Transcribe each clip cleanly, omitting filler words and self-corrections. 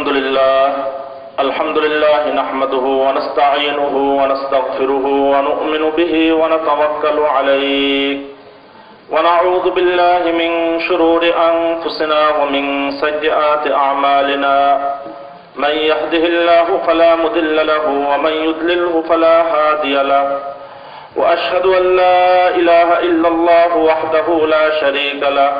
الحمد لله نحمده ونستعينه ونستغفره ونؤمن به ونتوكل عليه ونعوذ بالله من شرور أنفسنا ومن سيئات أعمالنا من يهده الله فلا مضل له ومن يضلله فلا هادي له وأشهد أن لا إله إلا الله وحده لا شريك له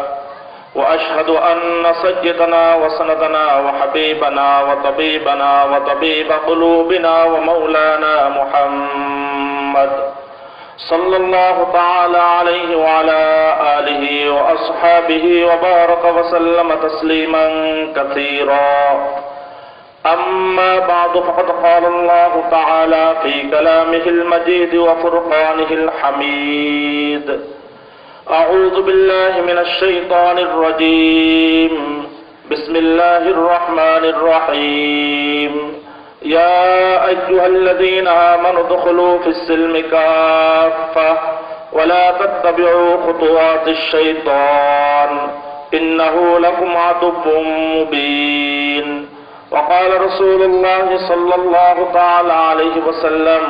وأشهد أن سيدنا وسندنا وحبيبنا وطبيبنا وطبيب قلوبنا ومولانا محمد صلى الله تعالى عليه وعلى آله وأصحابه وبارك وسلم تسليما كثيرا أما بعد فقد قال الله تعالى في كلامه المجيد وفرقانه الحميد أعوذ بالله من الشيطان الرجيم بسم الله الرحمن الرحيم يا أيها الذين آمنوا ادخلوا في السلم كافة ولا تتبعوا خطوات الشيطان إنه لكم عدو مبين وقال رسول الله صلى الله تعالى عليه وسلم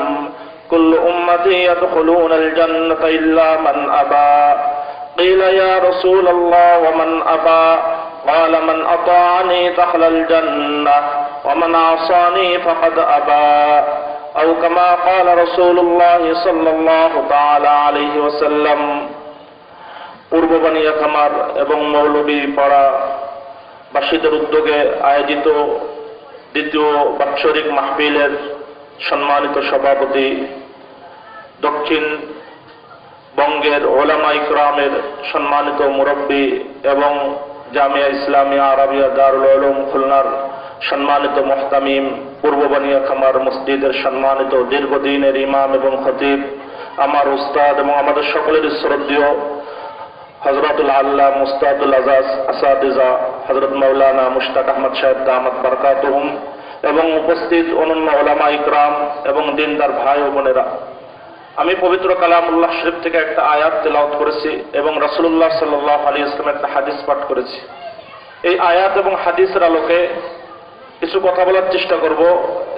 كل أمتي يدخلون الجنة إلا من أبى قيل يا رسول الله ومن أبى قال من أطاعني دخل الجنة ومن عصاني فقد أبى أو كما قال رسول الله صلى الله تعالى عليه وسلم পূর্ব বানিয়া খামার এবং মৌলভী পাড়া বাসীদের উদ্যোগে আয়োজিত দ্বিতীয় বাৎসরিক মাহফিলের সম্মানিত সভাপতি, দক্ষিণ বঙ্গের ওলামা ইকরামের সম্মানিত মুরব্বী এবং জামিয়া ইসলামিয়া আরাবিয়া দারুল উলুম খুলনার সম্মানিত মুহতামিম, পূর্ব বানিয়াখামার মসজিদের সম্মানিত দীর্ঘদিনের ইমাম এবং খতিব, আমার উস্তাদ এবং আমাদের সকলের শ্রদ্ধেয় হযরতুল আল্লাহ মুস্তাদুল আজাজ আসাদিজা হযরত মাওলানা মুশতাক আহমদ সাহেব দামাত বারাকাতুহুম এবং উপস্থিত অনন্য ওলামা ইকরাম এবং দিনদার ভাই ও বোনেরা, আমি পবিত্র কালামুল্লাহ শরীফ থেকে একটা আয়াত তেলাওয়াত করেছি এবং রাসূলুল্লাহ সাল্লাল্লাহু আলাইহি ওয়াসাল্লামের একটা হাদিস পাঠ করেছি। এই আয়াত এবং হাদিসের আলোকে কিছু কথা বলার চেষ্টা করব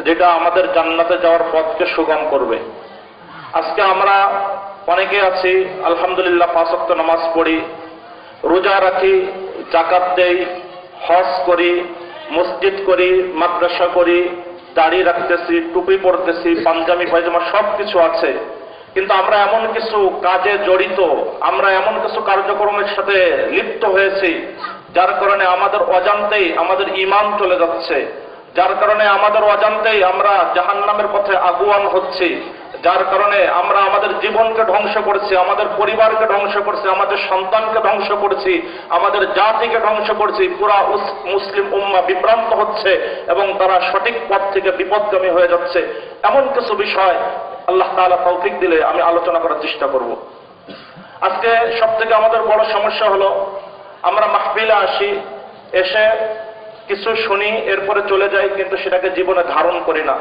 যেটা আমাদের জান্নাতে যাওয়ার পথকে সুগম করবে। আজকে আমরা অনেকে আছি আলহামদুলিল্লাহ 5 ওয়াক্ত নামাজ পড়ি, রোজা রাখি, যাকাত দেই, হজ করি, মসজিদ করি, মাদ্রাসা করি, দাড়ি রাখতেছি, টুপি পরতেছি, পাঞ্জাবি পায়জামা সবকিছু আছে, কিন্তু আমরা এমন কিছু কাজে জড়িত, আমরা এমন কিছু কার্যক্রমের সাথে লিপ্ত হয়েছি যার কারণে আমাদের অজান্তেই আমাদের ঈমান চলে যাচ্ছে, যার কারণে আমাদের অজান্তেই আমরা জাহান্নামের পথে আগুয়ান হচ্ছি, যার কারণে আমরা আমাদের জীবনকে ধ্বংস করছি, আমাদের পরিবারকে ধ্বংস করছি, আমাদের সন্তানকে ধ্বংস করছি, আমাদের জাতিকে ধ্বংস করছি। পুরা মুসলিম উম্মাহ বিভ্রান্ত হচ্ছে এবং তারা সঠিক পথ থেকে বিপদগামী হয়ে যাচ্ছে। এমন কিছু বিষয় আল্লাহ তাআলা তৌফিক দিলে আমি আলোচনা করার চেষ্টা করব। আজকে সবথেকে আমাদের বড় সমস্যা হলো আমরা মাহফিলে আসি, এসে কিছু শুনি, এরপরে চলে যাই, কিন্তু সেটাকে জীবনে ধারণ করি না।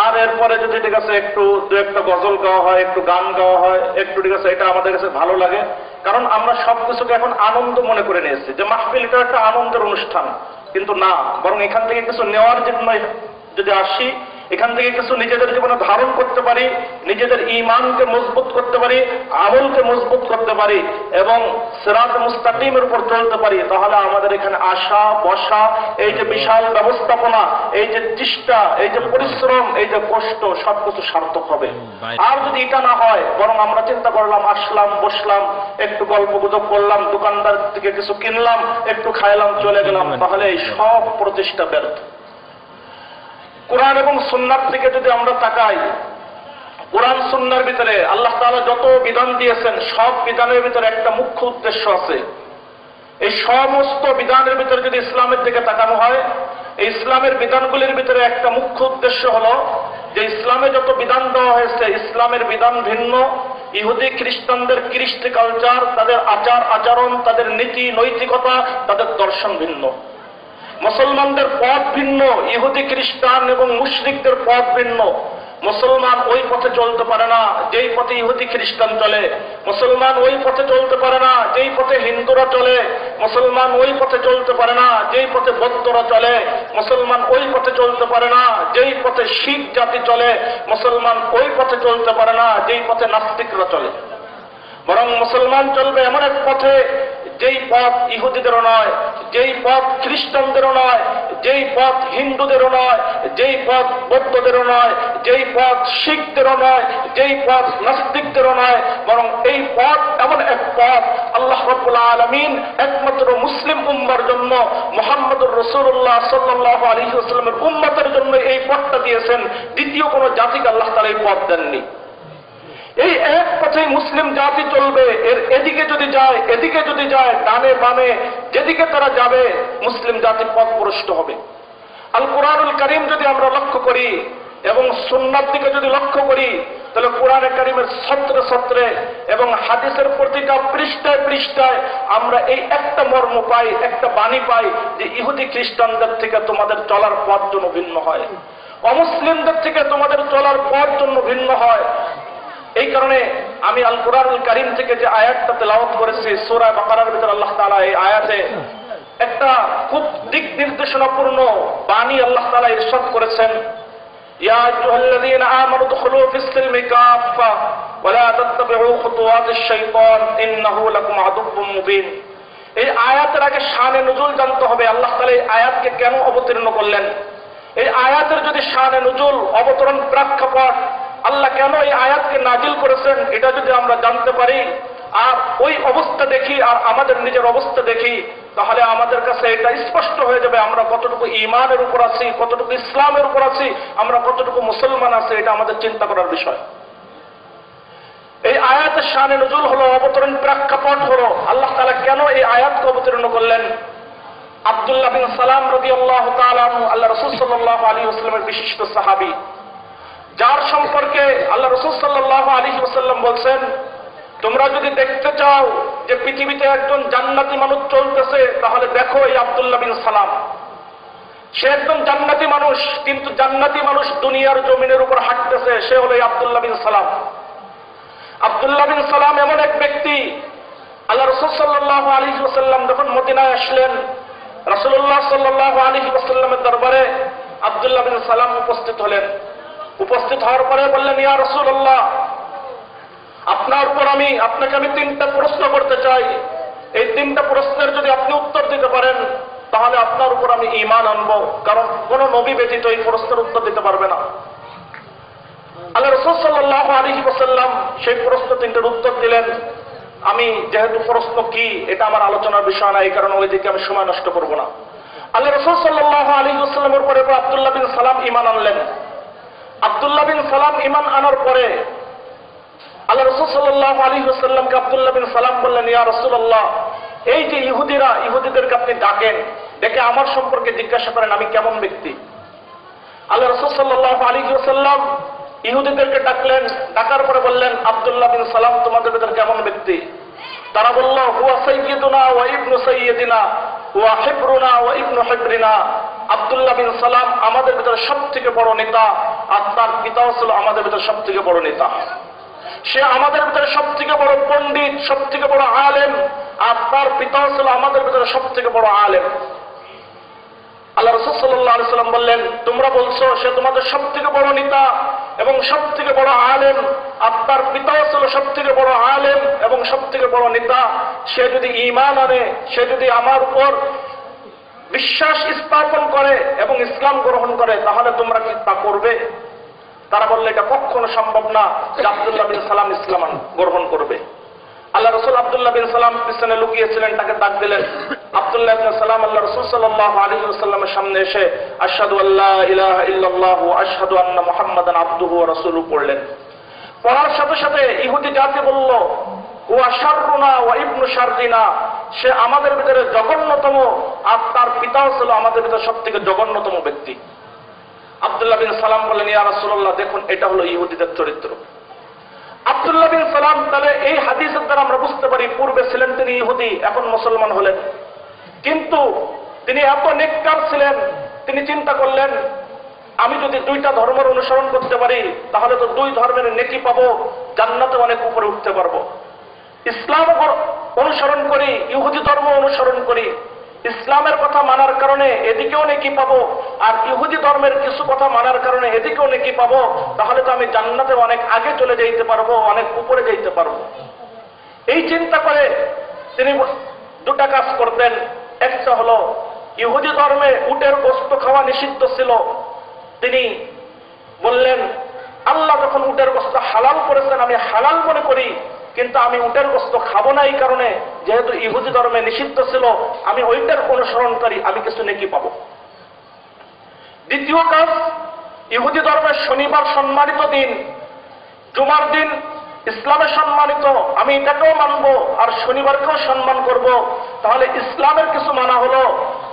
আর এরপরে যদি ঠিক আছে একটু দু একটা গজল গাওয়া হয়, একটু গান গাওয়া হয়, একটু ঠিক আছে এটা আমাদের কাছে ভালো লাগে, কারণ আমরা সবকিছুকে এখন আনন্দ মনে করে নিয়েছি যে মাহফিল এটা একটা আনন্দের অনুষ্ঠান। কিন্তু না, বরং এখান থেকে কিছু নেওয়ার জন্য যদি আসি, এখান থেকে কিছু নিজেদের জীবনে ধারণ করতে পারি, নিজেদের ঈমানকে মজবুত করতে পারি, আমলকে মজবুত করতে পারি এবং সিরাত মুস্তাকিমের উপর চলতে পারি, তাহলে আমাদের এখানে আসা বসা, এই যে বিশাল ব্যবস্থাপনা, এই যে চেষ্টা, এই যে পরিশ্রম, এই যে কষ্ট, সবকিছু সার্থক হবে। আর যদি এটা না হয়, বরং আমরা চিন্তা করলাম, আসলাম, বসলাম, একটু গল্প গুজব করলাম, দোকানদার থেকে কিছু কিনলাম, একটু খাইলাম, চলে গেলাম, তাহলে এই সব প্রচেষ্টা ব্যর্থ। কোরআন এবং সুন্নাহর দিকে যদি আমরা তাকাই, কোরআন সুন্নাহর ভিতরে আল্লাহ তাআলা যত বিধান দিয়েছেন, সব বিধানের ভিতরে একটা মুখ্য উদ্দেশ্য আছে। এই সমস্ত বিধানের ভিতরে যদি ইসলামের দিকে তাকানো হয়, এই ইসলামের বিধানগুলির ভিতরে একটা মুখ্য উদ্দেশ্য হলো যে ইসলামে যত বিধান দেওয়া হয়েছে, ইসলামের বিধান ভিন্ন, ইহুদি খ্রিস্টানদের কৃষ্টি কালচার, তাদের আচার আচরণ, তাদের নীতি নৈতিকতা, তাদের দর্শন ভিন্ন। মুসলমানদের পথ ভিন্ন, ইহুদি খ্রিস্টান এবং মুশরিকদের পথ ভিন্ন। মুসলমান ওই পথে চলতে পারে না যেই পথে ইহুদি খ্রিস্টান চলে, মুসলমান ওই পথে চলতে পারে না যেই পথে হিন্দুরা চলে, মুসলমান ওই পথে চলতে পারে না যেই পথে বৌদ্ধরা চলে, মুসলমান ওই পথে চলতে পারে না যেই পথে শিখ জাতি চলে, মুসলমান ওই পথে চলতে পারে না যেই পথে নাস্তিকরা চলে। বরং মুসলমান চলবে এমন এক পথে যেই পথ ইহুদিদেরও নয়, যেই পথ খ্রিস্টানদেরও নয়, যেই পথ হিন্দুদেরও নয়, যেই পথ বৌদ্ধদেরও নয়, যেই পথ শিখদেরও নয়, যেই পথ নাস্তিকদেরও নয়, বরং এই পথ এমন এক পথ আল্লাহ রাব্বুল আলামিন একমাত্র মুসলিম উম্মার জন্য, মুহাম্মদুর রাসূলুল্লাহ সাল্লাল্লাহু আলাইহি ওয়াসাল্লামের উম্মতের জন্য এই পথটা দিয়েছেন। দ্বিতীয় কোনো জাতিকে আল্লাহ তাআলা এই পথ দেননি। এই এক পথেই মুসলিম জাতি চলবে। এর এদিকে যদি যায়, এদিকে যদি যায়, ডানে বামে যেদিকে তারা যাবে মুসলিম জাতি পথভ্রষ্ট হবে। আল কোরআনুল কারীম যদি আমরা লক্ষ্য করি এবং সুন্নাত দিকে যদি লক্ষ্য করি, তাহলে কোরআনে কারীমের ছত্রে ছত্রে এবং হাদিসের প্রতিটা পৃষ্ঠায় পৃষ্ঠায় আমরা এই একটা মর্ম পাই, একটা বাণী পাই যে ইহুদি খ্রিস্টানদের থেকে তোমাদের চলার পথ জন্য ভিন্ন হয়, অমুসলিমদের থেকে তোমাদের চলার পথ জন্য ভিন্ন হয়। এই কারণে আমি আল কোরআনুল কারীম থেকে যে আয়াতটা তেলাওয়াত করেছি সূরা বাকারার ভিতর আল্লাহ তাআলা এই আয়াতে একটা খুব দিক নির্দেশনাপূর্ণ বাণী আল্লাহ তাআলা ইরশাদ করেছেন, ইয়া আইয়ুহাল্লাযীনা আমানু দুখুলু ফিস-সিলমি কাফা ওয়া লা তাত্তাবিউ খুতুওয়াতিশ শাইতান ইন্নাহু লাকুম আদুউম মুবিন। এই আয়াতের আগে শানে নুজুল জানতে হবে। আল্লাহ তাআলা এই আয়াতকে কেন অবতীর্ণ করলেন, এই আয়াতের যদি শানে নুজুল, অবতরণ, প্রেক্ষাপট, আল্লাহ কেন এই আয়াতকে নাজিল করেছেন, এটা যদি আমরা জানতে পারি আর ওই অবস্থা দেখি আর আমাদের নিজের অবস্থা দেখি, তাহলে আমাদের কাছে এটা স্পষ্ট হয়ে যাবে আমরা কতটুকু ঈমানের উপর আছি, কতটুকু ইসলামের উপর আছি, আমরা কতটুকু মুসলমান আছি। এটা আমাদের চিন্তা করার বিষয়। এই আয়াতের শানে নুজুল হলো, অবতরণ প্রেক্ষাপট হলো আল্লাহ তাআলা কেন এই আয়াতকে অবতীর্ণ করলেন। আব্দুল্লাহ বিন সালাম রাদিয়াল্লাহু তাআলা আনহু আল্লাহ রাসূল সাল্লাল্লাহু আলাইহি ওয়াসাল্লামের বিশিষ্ট সাহাবী, যার সম্পর্কে আল্লাহ রাসূল সাল্লাল্লাহু আলাইহি ওয়াসাল্লাম বলছেন, তোমরা যদি দেখতে চাও যে পৃথিবীতে একজন জান্নাতি মানুষ চলতেছে, তাহলে দেখো এই আব্দুল্লাহ বিন সালাম। সে একজন জান্নাতি মানুষ, কিন্তু জান্নাতি মানুষ দুনিয়ার জমিনের উপর হাঁটতেছে, সে হলো এই আব্দুল্লাহ বিন সালাম। আব্দুল্লাহ বিন সালাম এমন এক ব্যক্তি, আল্লাহ রাসূল সাল্লাল্লাহু আলাইহি ওয়াসাল্লাম যখন মদিনায় আসলেন, রাসূলুল্লাহ সাল্লাল্লাহু আলাইহি ওয়াসাল্লামের দরবারে আব্দুল্লাহ বিন সালাম উপস্থিত হলেন। উপস্থিত হওয়ার পরে বললেন, ইয়া রাসূলুল্লাহ, আপনাকে আমি তিনটা প্রশ্ন করতে চাই। এই তিনটা প্রশ্নের যদি আপনি উত্তর দিতে পারেন তাহলে আপনার উপর আমি ঈমান আনবো, কারণ কোন নবী ব্যতীত এই প্রশ্নের উত্তর দিতে পারবে না। আল্লাহ রাসূল সাল্লাল্লাহু আলাইহি ওয়াসাল্লাম সেই প্রশ্ন তিনটার উত্তর দিলেন। আমি যেহেতু প্রশ্ন কি এটা আমার আলোচনার বিষয় না, এই কারণে ওই দিকে আমি সময় নষ্ট করব না। আল্লাহ রাসূল সাল্লাল্লাহু আলাইহি ওয়াসাল্লামের পরে আব্দুল্লাহ বিন সালাম ঈমান আনলেন। আব্দুল্লাহ বিন সালাম ঈমান আনার পরে আল্লাহ রাসূল সাল্লাল্লাহু আলাইহি ওয়াসাল্লামকে আব্দুল্লাহ বিন সালাম বললেন, ইয়া রাসূলুল্লাহ, এই যে ইহুদিদেরকে আপনি ডাকেন, ডেকে আমার সম্পর্কে জিজ্ঞাসা করেন আমি কেমন ব্যক্তি। আল্লাহ রাসূল সাল্লাল্লাহু আলাইহি ওয়াসাল্লাম ইহুদিদেরকে ডাকলেন, ডাকার পরে বললেন, আব্দুল্লাহ বিন সালাম তোমাদের ভিতর কেমন ব্যক্তি? তারা বলল, হুয়া সাইয়্যিদুনা ওয়া ইবনু সাইয়্যিদিনা ওয়া হিবরুনা ওয়া ইবনু হিবরিনা। আব্দুল্লাহ বিন সালাম আমাদের ভিতরে সবথেকে বড় নেতা, আর তার পিতাও ছিল আমাদের ভিতরে সবথেকে বড় নেতা। সে আমাদের ভিতরে সবথেকে বড় পণ্ডিত, সবথেকে বড় আলেম, আর তার পিতাও ছিল আমাদের ভিতরে সবথেকে বড় আলেম। আল্লাহ রাসূল সাল্লাল্লাহু আলাইহি ওয়াসাল্লাম বললেন, তোমরা বলছো সে তোমাদের সবথেকে বড় নেতা এবং সবথেকে বড় আলেম, আর তার পিতাও ছিল সবথেকে বড় আলেম এবং সবথেকে বড় নেতা। সে যদি ঈমান আনে, সে যদি আমার উপর বিশ্বাস স্থাপন করে এবং ইসলাম গ্রহণ করে, তাহলে তোমরা কি তা করবে? তারা বললে, এটা কখনো সম্ভব না যে আব্দুল্লাহ বিন সালাম ইসলাম গ্রহণ করবে। আল্লাহ রাসূল আব্দুল্লাহ বিন সালাম পিছনে লুকিয়েছিলেন, তাকে ডাক দিলেন। আব্দুল্লাহ বিন সালাম আল্লাহ রাসূল সাল্লাল্লাহু আলাইহি ওয়াসাল্লামের সামনে এসে আশহাদু আল্লা ইলাহা ইল্লাল্লাহু ওয়া আশহাদু আন্না মুহাম্মাদান আবদুহু ওয়া রাসূলুহু পড়লেন। পড়ার সাথে সাথে ইহুদি জাতি বলল, ওয়া শাররুনা ওয়া ইবনু শাররিনা, সে আমাদের ভিতরে জঘন্যতম, আর তার পিতাও ছিল আমাদের ভিতরে সবথেকে জঘন্যতম ব্যক্তি। আব্দুল্লাহ বিন সালাম বললেন, ইয়া রাসূলুল্লাহ, দেখুন এটা হলো ইহুদিদের চরিত্র। আব্দুল্লাহ বিন সালাম, তাহলে এই হাদিসের দ্বারা আমরা বুঝতে পারি পূর্বে ছিলেন তিনি ইহুদি, এখন মুসলমান হলেন। কিন্তু তিনি এত নেককার ছিলেন, তিনি চিন্তা করলেন আমি যদি দুইটা ধর্মের অনুসরণ করতে পারি তাহলে তো দুই ধর্মের নেকি পাবো, জান্নাতে অনেক উপরে উঠতে পারবো। ইসলাম অনুসরণ করি, ইহুদি ধর্ম অনুসরণ করি, ইসলামের কথা মানার কারণে এদিকেও নেকি পাবো, আর ইহুদি ধর্মের কিছু কথা মানার কারণে এদিকেও নেকি পাবো, তাহলে তো আমি জান্নাতে অনেক আগে চলে যাইতে পারবো, অনেক উপরে যাইতে পারবো। এই চিন্তা করে তিনি দুটা কাজ করতেন। একটা হলো, ইহুদি ধর্মে উটের গোশত খাওয়া নিষিদ্ধ ছিল। তিনি বললেন, আল্লাহ যখন উটের গোশত হালাল করেছেন আমি হালাল মনে করি, কিন্তু আমি উটের গোশত খাবো না এই কারণে, যেহেতু ইহুদি ধর্মে নিষিদ্ধ ছিল, আমি ওইটার অনুসরণকারী, আমি কিছু নেকি পাবো। দ্বিতীয় কাজ, ইহুদি ধর্মের শনিবার সম্মানিত দিন, জুমার দিন ইসলামে সম্মানিত, আমি এটাকেও মানবো আর শনিবারকেও সম্মান করব। তাহলে ইসলামের কিছু মানা হলো,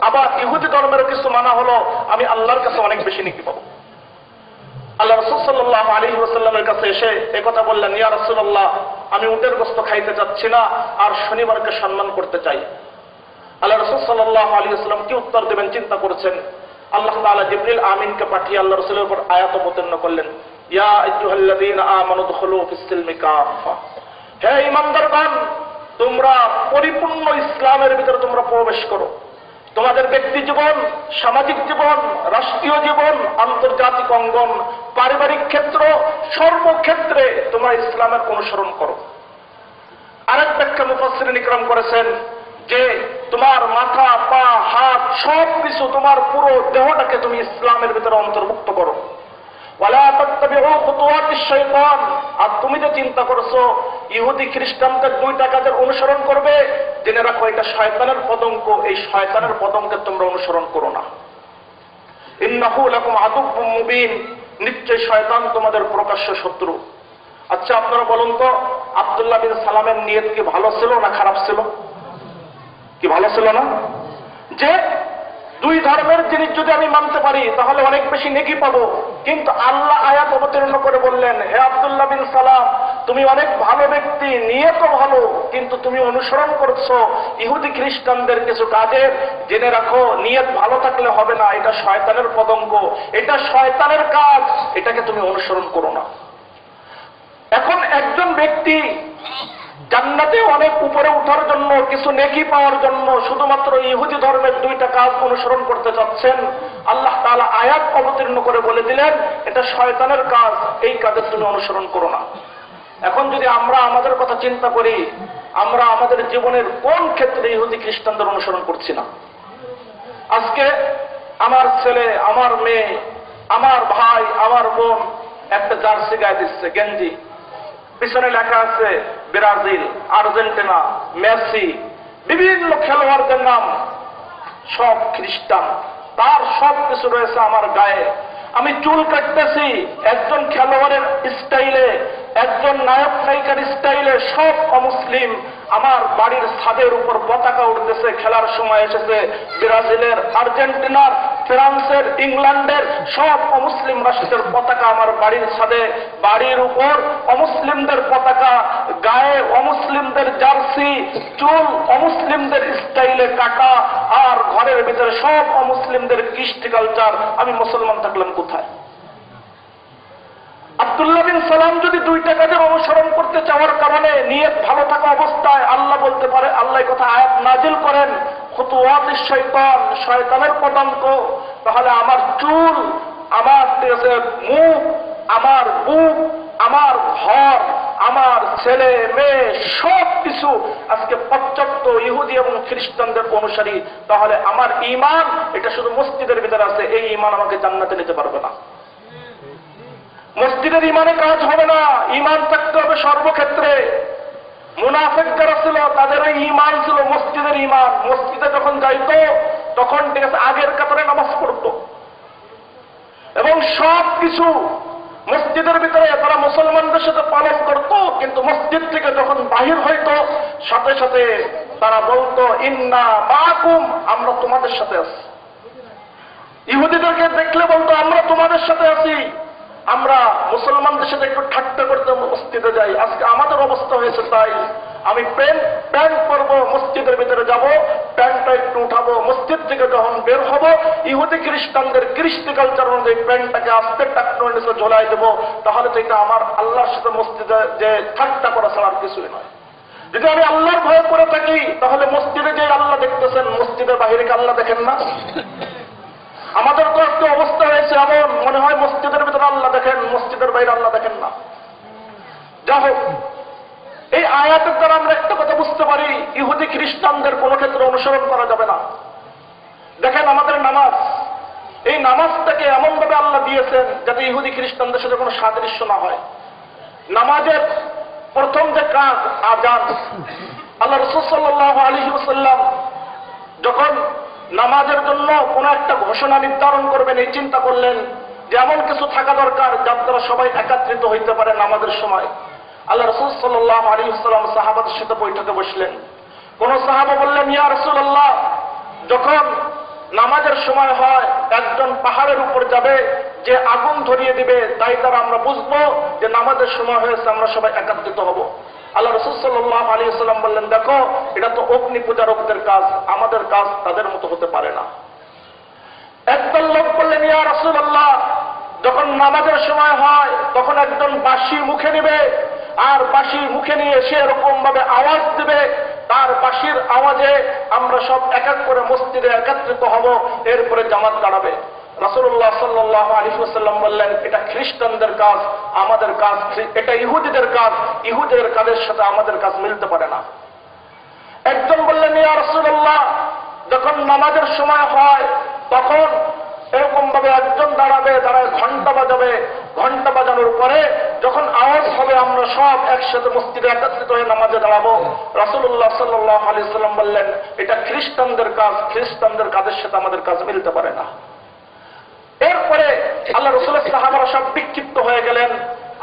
আবার ইহুদি ধর্মের কিছু মানা হলো, আমি আল্লাহর কাছে অনেক বেশি নেকি পাবো। আল্লাহ রাসূল সাল্লাল্লাহু আলাইহি ওয়াসাল্লামের কাছে এসে একথা বললেন, ইয়া রাসূলুল্লাহ, আমি উটের গোশত খাইতে চাচ্ছি না আর শনিবারকে সম্মান করতে চাই। আল্লাহ রাসূল সাল্লাল্লাহু আলাইহি ওয়াসাল্লাম কি উত্তর দেবেন চিন্তা করেছেন। আল্লাহ তাআলা জিবরিল আমিনকে পাঠিয়ে আল্লাহ রাসূলের উপর আয়াত অবতীর্ণ করলেন, ইয়া আইয়ুহাল্লাযীনা আমানু দুখুলু ফিস-সিলমি কাফা, হে ঈমানদারগণ, তোমরা পরিপূর্ণ ইসলামের ভিতরে তোমরা প্রবেশ করো। তোমাদের ব্যক্তি জীবন, সামাজিক জীবন, রাষ্ট্রীয় জীবন, আন্তর্জাতিক অঙ্গন, পারিবারিক ক্ষেত্র, সর্বক্ষেত্রে তোমরা ইসলামের অনুসরণ করো। আরেক ব্যাখ্যা মুফাসসিরিন ইকরাম করেছেন যে তোমার মাথা, পা, হাত সব কিছু, তোমার পুরো দেহটাকে তুমি ইসলামের ভিতরে অন্তর্ভুক্ত করো। ওয়ালা তাত্তাবিউ খুতুওয়াতিশ শাইতান, আর তুমি যে চিন্তা করছো ইহুদি খ্রিস্টানদের দুইটা কাজের অনুসরণ করবে, জেনে রাখো এটা শয়তানের পদঙ্ক, এই শয়তানের পদঙ্কে তোমরা অনুসরণ করো না। ইন্নাহু লাকুম আদুউম মুবিন, নিশ্চয় শয়তান তোমাদের প্রকাশ্য শত্রু। আচ্ছা আপনারা বলুন তো, আব্দুল্লাহ বিন সালামের নিয়ত কি ভালো ছিল না খারাপ ছিল? কি ভালো ছিল না? যে দুই ধর্মের জিনিস যদি আমি মানতে পারি তাহলে অনেক বেশি নেকি পাবো, কিন্তু আল্লাহ আয়াত অবতীর্ণ করে বললেন, হে আব্দুল্লাহ বিন সালাম, তুমি অনেক ভালো ব্যক্তি, নিয়ত ভালো, কিন্তু তুমি অনুসরণ করছো ইহুদি খ্রিস্টানদের কিছু কাজের। জেনে রাখো নিয়ত ভালো থাকলে হবে না, এটা শয়তানের পদঙ্ক, এটা শয়তানের কাজ, এটাকে তুমি অনুসরণ করো না। এখন একজন ব্যক্তি জান্নাতে অনেক উপরে উঠার জন্য, কিছু নেকি পাওয়ার জন্য শুধুমাত্র ইহুদি ধর্মের দুইটা কাজ অনুসরণ করতে চাচ্ছেন, আল্লাহ তাআলা আয়াত অবতীর্ণ করে বলে দিলেন এটা শয়তানের কাজ, এই কাজের তুমি অনুসরণ করো না। এখন যদি আমরা আমাদের কথা চিন্তা করি, আমরা আমাদের জীবনের কোন ক্ষেত্রে ইহুদি খ্রিস্টানদের অনুসরণ করছি না? আজকে আমার ছেলে, আমার মেয়ে, আমার ভাই, আমার বোন একটা জার্সি গায়ে দিচ্ছে, গেঞ্জি, পিছনে লেখা আছে ব্রাজিল, আর্জেন্টিনা, মেসি, বিভিন্ন খেলোয়াড়দের নাম, সব খ্রিস্টান, তার সব কিছু রয়েছে আমার গায়ে। আমি চুল কাটতেছি একজন খেলোয়াড়ের স্টাইলে, একজন নায়ক নায়িকার স্টাইলে, সব অমুসলিম। আমার বাড়ির ছাদের উপর পতাকা উঠতেছে, খেলার সময় এসেছে ব্রাজিলের, আর্জেন্টিনার, ফ্রান্সের, ইংল্যান্ডের, সব অমুসলিম রাষ্ট্রের পতাকা আমার বাড়ির ছাদে, বাড়ির উপর অমুসলিমদের পতাকা, গায়ে অমুসলিমদের জার্সি, চুল অমুসলিমদের স্টাইলে কাটা, আর ঘরের ভিতরে সব অমুসলিমদের কৃষ্টি কালচার। আমি মুসলমান থাকলাম কোথায়? আব্দুল্লাহ বিন সালাম যদি দুইটা কাজের অনুসরণ করতে চাওয়ার কারণে নিয়ত ভালো থাকা অবস্থায় আল্লাহ বলতে পারে, আল্লাহ কথা আয়াত নাজিল করেন, খুতুওয়াতিশ শাইতান, শয়তানের পদাঙ্ক, তাহলে আমার চুল, আমার মুখ, আমার বুক, আমার ঘর, আমার ছেলে মেয়ে সব কিছু আজকে পাশ্চাত্য ইহুদি এবং খ্রিস্টানদের অনুসারী, তাহলে আমার ঈমান এটা শুধু মসজিদের ভিতরে আছে, এই ঈমান আমাকে জান্নাতে নিতে পারবে না। মসজিদের ঈমানে কাজ হবে না, ঈমান থাকতে হবে সর্বক্ষেত্রে। মুনাফিক যারা ছিল তাদের ওই ঈমান ছিল মসজিদের ঈমান। মসজিদে যখন যাইতো তখন ঠিক আছে আগের কাতারে নামাজ পড়তো এবং সব কিছু মসজিদের ভিতরে তারা মুসলমানদের সাথে পালন করত, কিন্তু মসজিদ থেকে যখন বাহির হইতো সাথে সাথে তারা বলতো ইন্না মাকুম, আমরা তোমাদের সাথে আছি। ইহুদিদেরকে দেখলে বলতো আমরা তোমাদের সাথে আছি। আমরা মুসলমানদের সাথে একটু ঠাট্টা করতে মসজিদে যাই, আজকে আমাদের অবস্থা হয়েছে তাই। আমি প্যান্ট পরবো, মসজিদের ভিতরে যাব, প্যান্টটা একটু উঠাবো, মসজিদ থেকে যখন বের হব ইহুদি খ্রিস্টানদের কৃষ্টি কালচার অনুযায়ী প্যান্টটাকে আস্তে টাকনোর নিচে ঝোলাই দেবো, তাহলে তো এটা আমার আল্লাহর সাথে মসজিদে যে ঠাট্টা করা ছাড়া আর কিছুই নয়। যদি আমি আল্লাহর ভয়ে করে থাকি তাহলে মসজিদে যে আল্লাহ দেখতেছেন, মসজিদের বাহিরে কি আল্লাহ দেখেন না? আমাদের তো একটু অবস্থা হয়েছে এমন, মনে হয় মসজিদের ভিতরে আল্লাহ দেখেন, মসজিদের বাইরে আল্লাহ দেখেন না। যা হোক, এই আয়াতের দ্বারা আমরা একটা কথা বুঝতে পারি, ইহুদি খ্রিস্টানদের কোনো ক্ষেত্রে অনুসরণ করা যাবে না। দেখেন আমাদের নামাজ, এই নামাজটাকে এমনভাবে আল্লাহ দিয়েছেন যাতে ইহুদি খ্রিস্টানদের সাথে কোনো সাদৃশ্য না হয়। নামাজের প্রথম যে কাজ আযান, আল্লাহ রাসূল সাল্লাল্লাহু আলাইহি ওয়াসাল্লাম যখন নামাজের জন্য কোনো একটা ঘোষণা নির্ধারণ করবেন, এই চিন্তা করলেন যে এমন কিছু থাকা দরকার যার দ্বারা সবাই একত্রিত হইতে পারে নামাজের সময়। আল্লাহ রাসূল সাল্লাল্লাহু আলাইহি ওয়াসাল্লাম সাহাবাদের সাথে বৈঠকে বসলেন। কোন সাহাবা বললেন, ইয়া রাসূলুল্লাহ, যখন নামাজের সময় হয় একজন পাহাড়ের উপর যাবে, যে আগুন ধরিয়ে দিবে, তাই দ্বারা আমরা বুঝবো যে নামাজের সময় হয়েছে, আমরা সবাই একত্রিত হব। আল্লাহ রাসূল সাল্লাল্লাহু আলাইহি ওয়াসাল্লাম বললেন, দেখো এটা তো অগ্নি পূজারকদের কাজ, আমাদের কাজ তাদের মতো হতে পারে না। একদল লোক বললেন, ইয়া রাসূলুল্লাহ, যখন নামাজের সময় হয় তখন একজন বাঁশি মুখে নেবে, আর বাঁশি মুখে নিয়ে সে এরকম ভাবে আওয়াজ দেবে, তার বাঁশির আওয়াজে আমরা সব এক এক করে মসজিদে একত্রিত হব, এরপরে জামাত দাঁড়াবে। রাসূলুল্লাহ সাল্লাল্লাহু আলাইহি ওয়াসাল্লাম বললেন, এটা খ্রিস্টানদের কাজ, আমাদের কাজ, এটা ইহুদিদের কাজ, ইহুদিদের কাজের সাথে আমাদের কাজ মিলতে পারে না। একজন বললেন, ইয়া রাসূলুল্লাহ, যখন নামাজের সময় হয় তখন এরকম ভাবে একজন দাঁড়াবে, দাঁড়ায় ঘন্টা বাজাবে, ঘন্টা বাজানোর পরে যখন আওয়াজ হবে আমরা সব একসাথে মসজিদে একত্রিত হয়ে নামাজে দাঁড়াবো। রাসূলুল্লাহ সাল্লাল্লাহু আলাইহি ওয়াসাল্লাম বললেন, এটা খ্রিস্টানদের কাজ, খ্রিস্টানদের কাজের সাথে আমাদের কাজ মিলতে পারে না। এরপরে আল্লাহ রাসূলের সাহাবারা সব বিক্ষিপ্ত হয়ে গেলেন।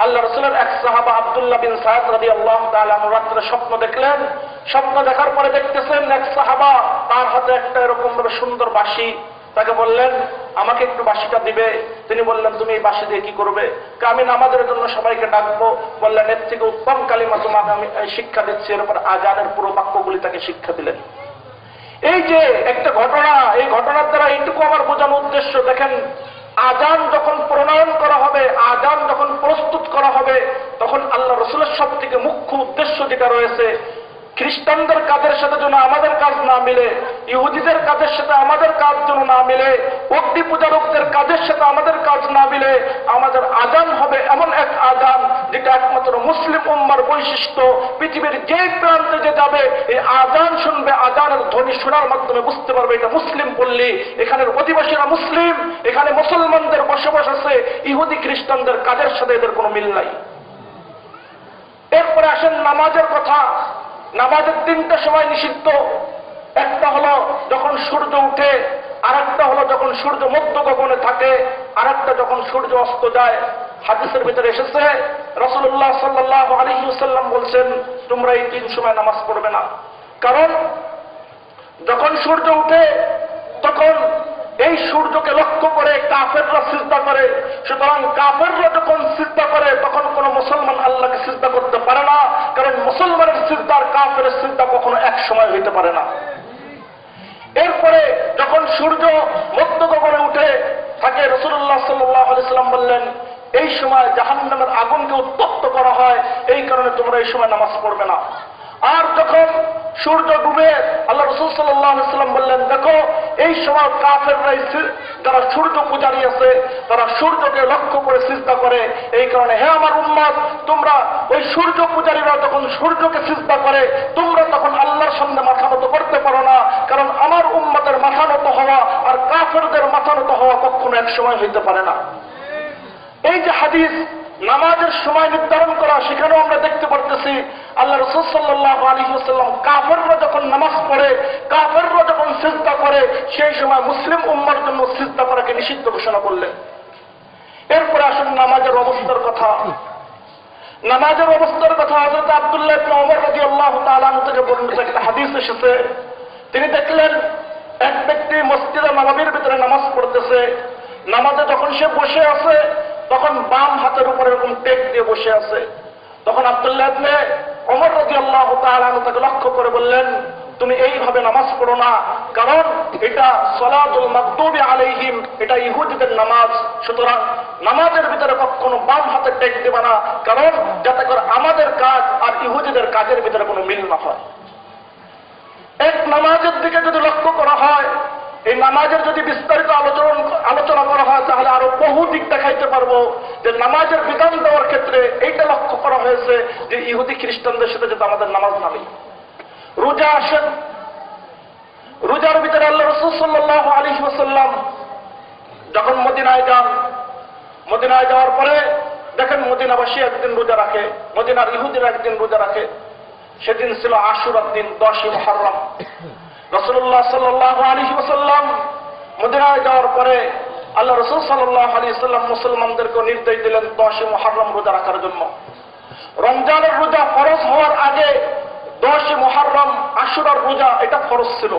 আল্লাহ রাসূলের এক সাহাবা আব্দুল্লাহ বিন সাদ রাদিয়াল্লাহু তাআলা আনহু রাত্রে স্বপ্ন দেখলেন। স্বপ্ন দেখার পরে দেখতেছেন এক সাহাবা, তার হাতে একটা এরকম ভাবে সুন্দর বাঁশি। তাকে বললেন, আমাকে একটু বাঁশিটা দিবে। তিনি বললেন, তুমি এই বাঁশি দিয়ে কি করবে? আমি নামাজের জন্য সবাইকে ডাকবো। বললেন, এর থেকে উত্তম কালিমা তোমাকে আমি শিক্ষা দিচ্ছি। এর উপর আযানের পুরো বাক্যগুলি তাকে শিক্ষা দিলেন। এই যে একটা ঘটনা, এই ঘটনার দ্বারা এইটুকু আমার বোঝানোর উদ্দেশ্য, দেখেন আযান যখন প্রণয়ন করা হবে, আযান যখন প্রস্তুত করা হবে, তখন আল্লাহ রাসূলের সব থেকে মুখ্য উদ্দেশ্য যেটা রয়েছে, খ্রিস্টানদের কাজের সাথে যেন আমাদের কাজ না মিলে, ইহুদিদের কাজের সাথে আমাদের কাজ যেন না মিলে, অগ্নি পূজারকদের কাজের সাথে আমাদের কাজ না মিলে, আমাদের আযান হবে এমন এক আযান যেটা একমাত্র মুসলিম উম্মার বৈশিষ্ট্য। পৃথিবীর যে প্রান্তে যে যাবে এই আযান শুনবে, আযানের ধ্বনি শোনার মাধ্যমে বুঝতে পারবে এটা মুসলিম পল্লী, এখানের অধিবাসীরা মুসলিম, এখানে মুসলমানদের বসবাস আছে, ইহুদি খ্রিস্টানদের কাজের সাথে এদের কোনো মিল নাই। এরপরে আসেন নামাজের কথা। নামাজের তিনটা সময় নিষিদ্ধ। একটা হলো যখন সূর্য উঠে, আরেকটা হলো যখন সূর্য মধ্য গগনে থাকে, আরেকটা যখন সূর্য অস্ত যায়। হাদিসের ভিতরে এসেছে রাসূলুল্লাহ সাল্লাল্লাহু আলাইহি ওয়াসাল্লাম বলছেন, তোমরা এই তিন সময় নামাজ পড়বে না। কারণ যখন সূর্য উঠে তখন এই সূর্যকে লক্ষ্য করে কাফেররা সিজদা করে। সুতরাং কাফেররা যখন সিজদা করে তখন কোন মুসলমান আল্লাহকে সিজদা করতে পারে না, কারণ মুসলমানের সিজদা আর কাফের সিজদা কখনো এক সময় হইতে পারে না। এরপরে যখন সূর্য মধ্য গগনে উঠে থাকে, রাসূলুল্লাহ সাল্লাল্লাহু আলাইহি ওয়াসাল্লাম বললেন, এই সময় জাহান্নামের আগুনকে উত্তপ্ত করা হয়, এই কারণে তোমরা এই সময় নামাজ পড়বে না। আর যখন সূর্য ডুবে, আল্লাহ রাসূল সাল্লাল্লাহু আলাইহি ওয়াসাল্লাম বললেন, দেখো এই সময় কাফেররা, যারা সূর্য পূজারী আছে, তারা সূর্যকে লক্ষ্য করে সিজদা করে। এই কারণে হে আমার উম্মত, তোমরা ওই সূর্য পূজারীরা যখন সূর্যকে সিজদা করে, তোমরা তখন আল্লাহর সামনে মাথা নত করতে পারো না, কারণ আমার উম্মতের মাথা নত হওয়া আর কাফেরদের মাথা নত হওয়া কখনো এক সময় হইতে পারে না। এই যে হাদিস নামাজের সময় নির্ধারণ করা, সেখানেও আমরা দেখতে পারতেছি আল্লাহ রাসূল সাল্লাল্লাহু আলাইহি ওয়াসাল্লাম কাফেররা যখন নামাজ পড়ে, কাফেররা যখন সিজদা করে, সেই সময় মুসলিম উম্মার জন্য সিজদা করাকে নিষিদ্ধ ঘোষণা করলেন। এরপরে আসুন নামাজের অবস্থার কথা। নামাজের অবস্থার কথা হযরত আব্দুল্লাহ ইবনে ওমর রাদিয়াল্লাহু তাআলা আনহু থেকে বর্ণিত একটা হাদিস এসেছে। তিনি দেখলেন এক ব্যক্তি মসজিদে নববীর ভিতরে নামাজ পড়তেছে। নামাজে যখন সে বসে আছে তখন বাম হাতের উপর এরকম টেক দিয়ে বসে আছে। তখন আব্দুল্লাহ ইবনে ওমর রাদিয়াল্লাহু তাআলা আনহু তাকে লক্ষ্য করে বললেন, তুমি এইভাবে নামাজ পড়ো না, কারণ এটা সালাতুল মাগদুবি আলাইহিম, এটা ইহুদিদের নামাজ। সুতরাং নামাজের ভিতরে কখনো বাম হাতে টেক দেবে না, কারণ যাতে করে আমাদের কাজ আর ইহুদিদের কাজের ভিতরে কোনো মিল না হয়। এক নামাজের দিকে যদি লক্ষ্য করা হয়, এই নামাজের যদি বিস্তারিত আলোচনা করা হয়, তাহলে আরো বহু দিক দেখাইতে পারবো যে নামাজের বিধান দেওয়ার ক্ষেত্রে এইটা লক্ষ্য করা হয়েছে যে ইহুদি খ্রিস্টানদের সাথে যাতে আমাদের নামাজ না মিলে। রোজা আসেন, রোজার ভিতরে আল্লাহ রাসূল সাল্লাল্লাহু আলাইহি ওয়াসাল্লাম যখন মদিনায় যান, মদিনায় যাওয়ার পরে দেখেন মদিনাবাসী একদিন রোজা রাখে, মদিনার ইহুদিরা একদিন রোজা রাখে। সেদিন ছিল আশুরার দিন, 10ই মুহররম। রাসূলুল্লাহ সাল্লাল্লাহু আলাইহি ওয়াসাল্লাম মদিনায় যাওয়ার পরে আল্লাহ রাসূল সাল্লাল্লাহু আলাইহি ওয়াসাল্লাম মুসলমানদেরকে নির্দেশ দিলেন 10ই মুহররম রোজা রাখার জন্য। রমজানের রোজা ফরজ হওয়ার আগে 10ই মুহররম আশুরার রোজা এটা ফরজ ছিল।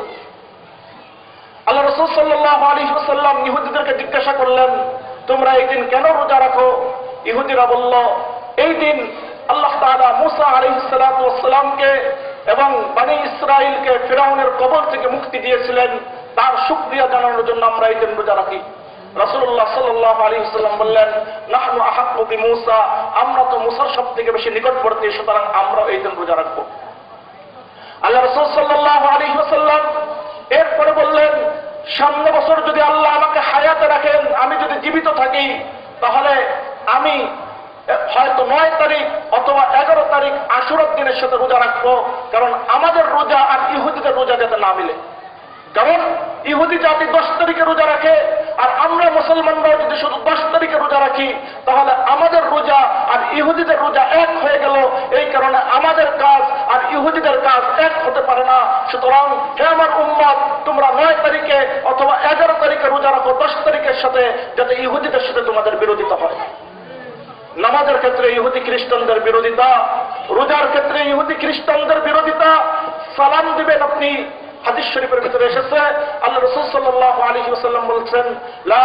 আল্লাহ রাসূল সাল্লাল্লাহু আলাইহি ওয়াসাল্লাম ইহুদিদেরকে জিজ্ঞাসা করলেন, তোমরা এই দিন কেন রোজা রাখো? ইহুদিরা বলল, এই দিন আল্লাহ তাআলা মুসা আলাইহিস সালাতু ওয়াস সালামকে এবং বনি ইসরাইলকে ফিরাউনের কবল থেকে মুক্তি দিয়েছিলেন, তার শুকরিয়া জানানোর জন্য আমরা এই দিন রোজা রাখি। রাসূলুল্লাহ সাল্লাল্লাহু আলাইহি ওয়াসাল্লাম বললেন, নাহনু আহাক্কু বিমূসা, আমরা তো মুসার সবথেকে বেশি নিকটবর্তী, সুতরাং আমরা এই দিন রোজা রাখবো। আল্লাহ রাসূল সাল্লাল্লাহু আলাইহি ওয়াসাল্লাম এরপরে বললেন, সামনে বছর যদি আল্লাহ আমাকে হায়াতে রাখেন, আমি যদি জীবিত থাকি, তাহলে আমি হয়তো 9 তারিখ অথবা 11 তারিখ আশুরার দিনের সাথে রোজা রাখবো, কারণ আমাদের রোজা আর ইহুদিদের রোজা যাতে না মিলে। কারণ ইহুদি জাতি 10 তারিখে রোজা রাখে, আর আমরা মুসলমানরাও যদি শুধু 10 তারিখে রোজা রাখি, তাহলে আমাদের রোজা আর ইহুদিদের রোজা এক হয়ে গেল। এই কারণে আমাদের কাজ আর ইহুদিদের কাজ এক হতে পারে না। সুতরাং হে আমার উম্মত, তোমরা 9 তারিখে অথবা 11 তারিখে রোজা রাখো 10 তারিখের সাথে, যাতে ইহুদিদের সাথে তোমাদের বিরোধিতা হয়। নামাজের ক্ষেত্রে ইহুদি খ্রিস্টানদের বিরোধিতা, রোজার ক্ষেত্রে ইহুদি খ্রিস্টানদের বিরোধিতা। সালাম দিবেন আপনি, হাদিস শরীফের ভিতরে এসেছে আল্লাহ রাসূল সাল্লাল্লাহু আলাইহি ওয়াসাল্লাম বলছেন, লা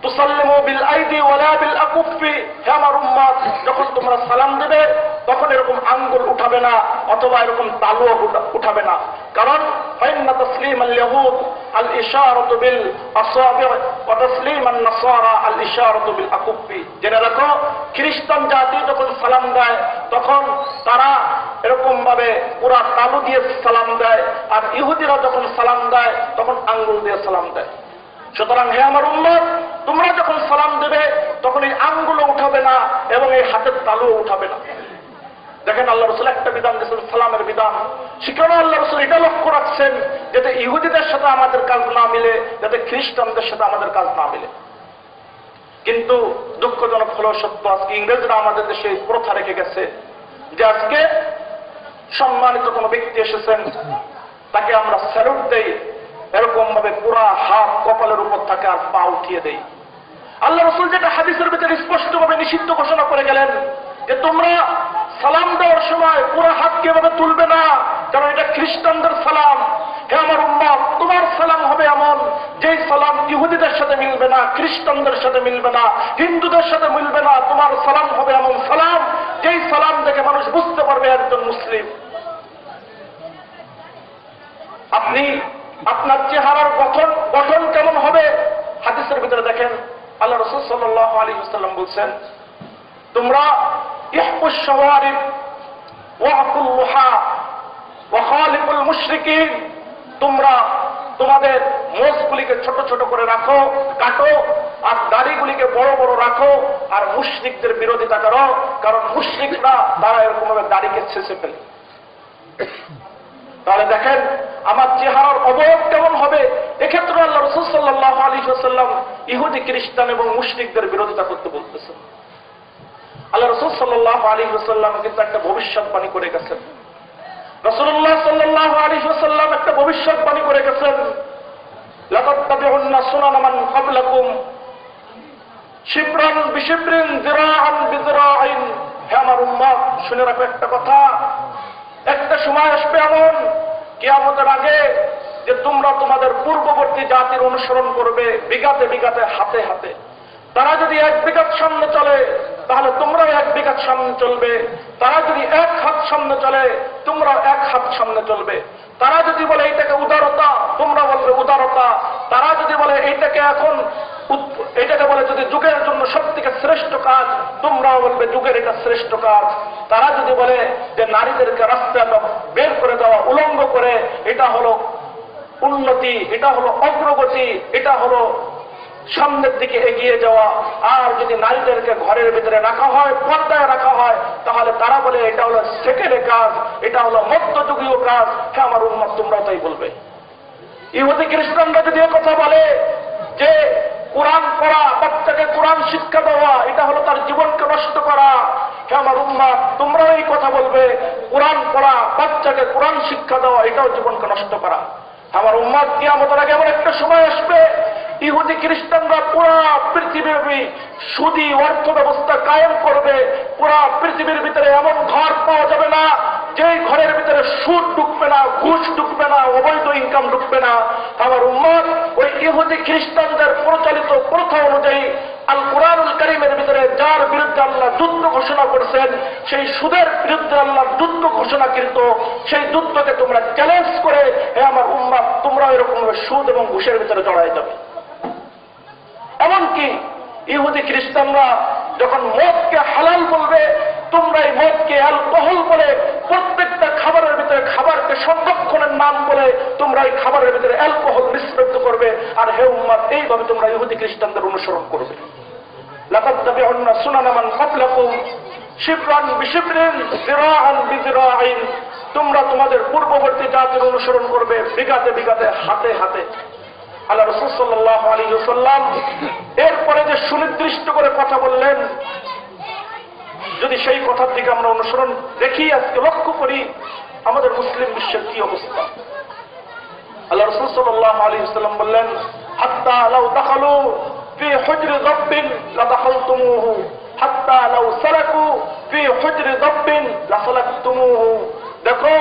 তুসাল্লিমু বিল আইদি ওয়ালা বিল আকুফি, হে আমার উম্মত, যখন তোমরা সালাম দেবে তখন এরকম আঙ্গুল উঠাবে না অথবা এরকম তালুও উঠাবে না, কারণ ফাইন্না তাসলিম আল ইয়াহুদ আল ইশারাতু বিল আসাবি' ওয়া তাসলিম আন নাসারা আল ইশারাতু বিল আকুফি। জেনে রাখো, খ্রিস্টান জাতি যখন সালাম দেয় তখন তারা এরকম ভাবে পুরা তালু দিয়ে সালাম দেয়, আর ইহুদিরা যখন সালাম দেয় তখন আঙ্গুল দিয়ে সালাম দেয়। সুতরাং হে আমার উম্মত, তোমরা যখন সালাম দেবে তখন এই আঙ্গুলও উঠাবে না এবং এই হাতের তালুও উঠাবে না। দেখেন আল্লাহ রাসূল একটা বিধান দিয়েছেন, সালামের বিধান। সেখানে আল্লাহ রাসূল এটা লক্ষ্য রাখছেন যাতে ইহুদিদের সাথে আমাদের কাজ না মিলে, যাতে খ্রিস্টানদের সাথে আমাদের কাজ না মিলে। কিন্তু দুঃখজনক হলো সত্য, আজকে ইংরেজরা আমাদের দেশে প্রথা রেখে গেছে যে আজকে সম্মানিত কোনো ব্যক্তি এসেছেন, তাকে আমরা স্যালুট দেই, এরকম ভাবে পুরা হাত কপালের উপর থাকে আর পা উঠিয়ে দেই। আল্লাহ রাসূল যেটা হাদিসের ভিতরে স্পষ্টভাবে নিষিদ্ধ ঘোষণা করে গেলেন যে তোমরা সালাম দেওয়ার সময় পুরো হাত কিভাবে তুলবে না, কারণ এটা খ্রিস্টানদের সালাম। হে আমার উম্মত, তোমার সালাম হবে এমন যেই সালাম ইহুদিদের সাথে মিলবে না, খ্রিস্টানদের সাথে মিলবে না, হিন্দুদের সাথে মিলবে না। তোমার সালাম হবে এমন সালাম যেই সালাম দেখে মানুষ বুঝতে পারবে একজন মুসলিম। আপনি আপনার চেহারার গঠন কেমন হবে, হাদিসের ভিতরে দেখেন আল্লাহ রাসূল সাল্লাল্লাহু আলাইহি ওয়াসাল্লাম বলছেন, তোমরা ইহফুশ শাওয়ারিব ওয়াকুল লুহা ওয়া খালিকুল মুশরিকিন, তোমরা তোমাদের মোষগুলিকে ছোট ছোট করে রাখো, কাটো, আর দাড়িগুলিকে বড় বড় রাখো, আর মুশরিকদের বিরোধিতা করো, কারণ মুশরিকরা তারা এরকম ভাবে দাড়িকে ছেঁচে ফেলে। তাহলে দেখেন আমার চেহারার অবয়ব কেমন হবে। এক্ষেত্রে আল্লাহ রাসূল সাল্লাল্লাহু আলাইহি ওয়াসাল্লাম ইহুদি খ্রিস্টান এবং মুশরিকদের বিরোধিতা করতে বলতেছেন। আল্লাহ রাসূল সাল্লাল্লাহু আলাইহি ওয়াসাল্লাম কিন্তু একটা ভবিষ্যৎবাণী করে গেছেন। রাসূলুল্লাহ সাল্লাল্লাহু আলাইহি ওয়াসাল্লাম একটা ভবিষ্যৎবাণী করে গেছেন, লাতাত্তাবিউন্না সুনানা মান ক্বাবলাকুম শিবরান বিশিবরিন যিরাআন বিযিরাইন। হে আমার উম্মত, শুনে রাখো একটা কথা, একটা সময় আসবে এমন কিয়ামতের আগে যে তোমরা তোমাদের পূর্ববর্তী জাতির অনুসরণ করবে বিঘাতে বিঘাতে, হাতে হাতে। তারা যদি 1 বিঘাত সামনে চলে তাহলে তোমরাও 1 বিঘাত কাজ সামনে চলবে, তারা যদি এক হাত সামনে চলে তোমরা এক হাত সামনে চলবে, তারা যদি বলে এইটাকে উদারতা তোমরা বলবে উদারতা, তারা যদি বলে এইটাকে বলে যদি যুগের জন্য সবথেকে শ্রেষ্ঠ কাজ তোমরাও বলবে যুগের এটা শ্রেষ্ঠ কাজ, তারা যদি বলে যে নারীদেরকে রাস্তায় বের করে দেওয়া উলঙ্গ করে এটা হলো উন্নতি, এটা হলো অগ্রগতি, এটা হলো সামনের দিকে এগিয়ে যাওয়া, আর যদি নারীদেরকে ঘরের ভিতরে রাখা হয় পর্দায় রাখা হয় তাহলে তারা বলে এটা হলো সেকেলে কাজ, এটা হলো মধ্যযুগীয় কাজ। হ্যাঁ আমার উম্মত তোমরাও তাই বলবে। ইহুদি খ্রিস্টানরা যদি কথা বলে যে কোরআন পড়া, বাচ্চাকে কোরআন শিক্ষা দেওয়া এটা হলো তার জীবনকে নষ্ট করা, হ্যাঁ আমার উম্মত তোমরাও এই কথা বলবে কোরআন পড়া, বাচ্চাকে কোরআন শিক্ষা দেওয়া এটাও জীবনকে নষ্ট করা। আমার উম্মত কিয়ামতের আগে এমন একটা সময় আসবে ইহুদি খ্রিস্টানরা পুরা পৃথিবীব্যাপী সুদী অর্থ ব্যবস্থা কায়েম করবে, পুরা পৃথিবীর ভিতরে এমন ঘর পাওয়া যাবে না যেই ঘরের ভিতরে সুদ ঢুকবে না, ঘুষ ঢুকবে না, অবৈধ ইনকাম ঢুকবে না। আমার উম্মত ওই ইহুদি খ্রিস্টানদের প্রচলিত প্রথা অনুযায়ী আল কুরআনুল কারীমের ভিতরে যার বিরুদ্ধে আল্লাহ যুদ্ধ ঘোষণা করেছেন, সেই সুদের বিরুদ্ধে আল্লাহ যুদ্ধ ঘোষণাকৃত সেই যুদ্ধকে তোমরা চ্যালেঞ্জ করে হে আমার উম্মত তোমরা এরকম সুদ এবং ঘুষের ভিতরে জড়ায় যাবে। এমনকি ইহুদি খ্রিস্টানরা যখন মদকে হালাল বলবে তোমরা এই মদকে অ্যালকোহল বলে প্রত্যেকটা খাবারের ভিতরে খাবারকে সংরক্ষণের নাম বলে তোমরা এই খাবারের ভিতরে অ্যালকোহল নিষ্পত্তি করবে। আর হে উম্মত এইভাবে তোমরা ইহুদি খ্রিস্টানদের অনুসরণ করবে। লাকাদ তাবিউন্না সুনানা মান ক্বাবলাকুম শিবরান বিশিবরিন যিরাআন বিযিরাইন, তোমরা তোমাদের পূর্ববর্তী জাতির অনুসরণ করবে বিঘাতে বিঘাতে হাতে হাতে। আল্লাহ রাসূল সাল্লাল্লাহু আলাইহি ওয়াসাল্লাম এরপরে যে সুনির্দিষ্ট করে কথা বললেন, যদি সেই কথার দিকে আমরা অনুসরণ দেখি আজকে লক্ষ্য করি আমাদের মুসলিম বিশ্বের কি অবস্থা। আল্লাহ রাসূল সাল্লাল্লাহু আলাইহি ওয়াসাল্লাম বললেন হাত্তা লাউ দাখালু ফি হুজরি যাব্বিন লাদাখালতুমুহু হাত্তা লাউ সালাকু ফি হুজরি যাব্বিন লাসালাকতুমুহু। দেখো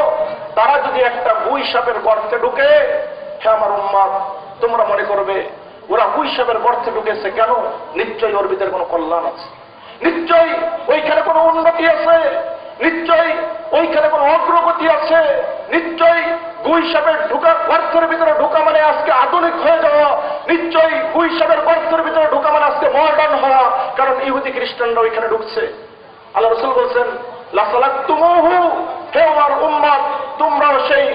তারা যদি একটা গুই সাপের গর্তে ঢুকে, হে আমার উম্মত তোমরা মনে করবে ওরা গুই সাপের গর্তে ঢুকেছে কেন? নিশ্চয়ই ওর ভিতরে কোনো কল্যাণ আছে, নিশ্চয়ই ওইখানে কোনো উন্নতি আছে, নিশ্চয়ই ওইখানে কোনো অগ্রগতি আছে, নিশ্চয়ই গুই সাপের গর্তের ভিতরে ঢোকা মানে আজকে আধুনিক হয়ে যাওয়া, নিশ্চয়ই গুই সাপের গর্তের ভিতরে ঢোকা মানে আজকে মডার্ন হওয়া, কারণ ইহুদি খ্রিস্টানরা ওইখানে ঢুকছে। আল্লাহ রাসূল বলছেন লাসালাকতুমুহু, হে আমার উম্মত তোমরাও সেই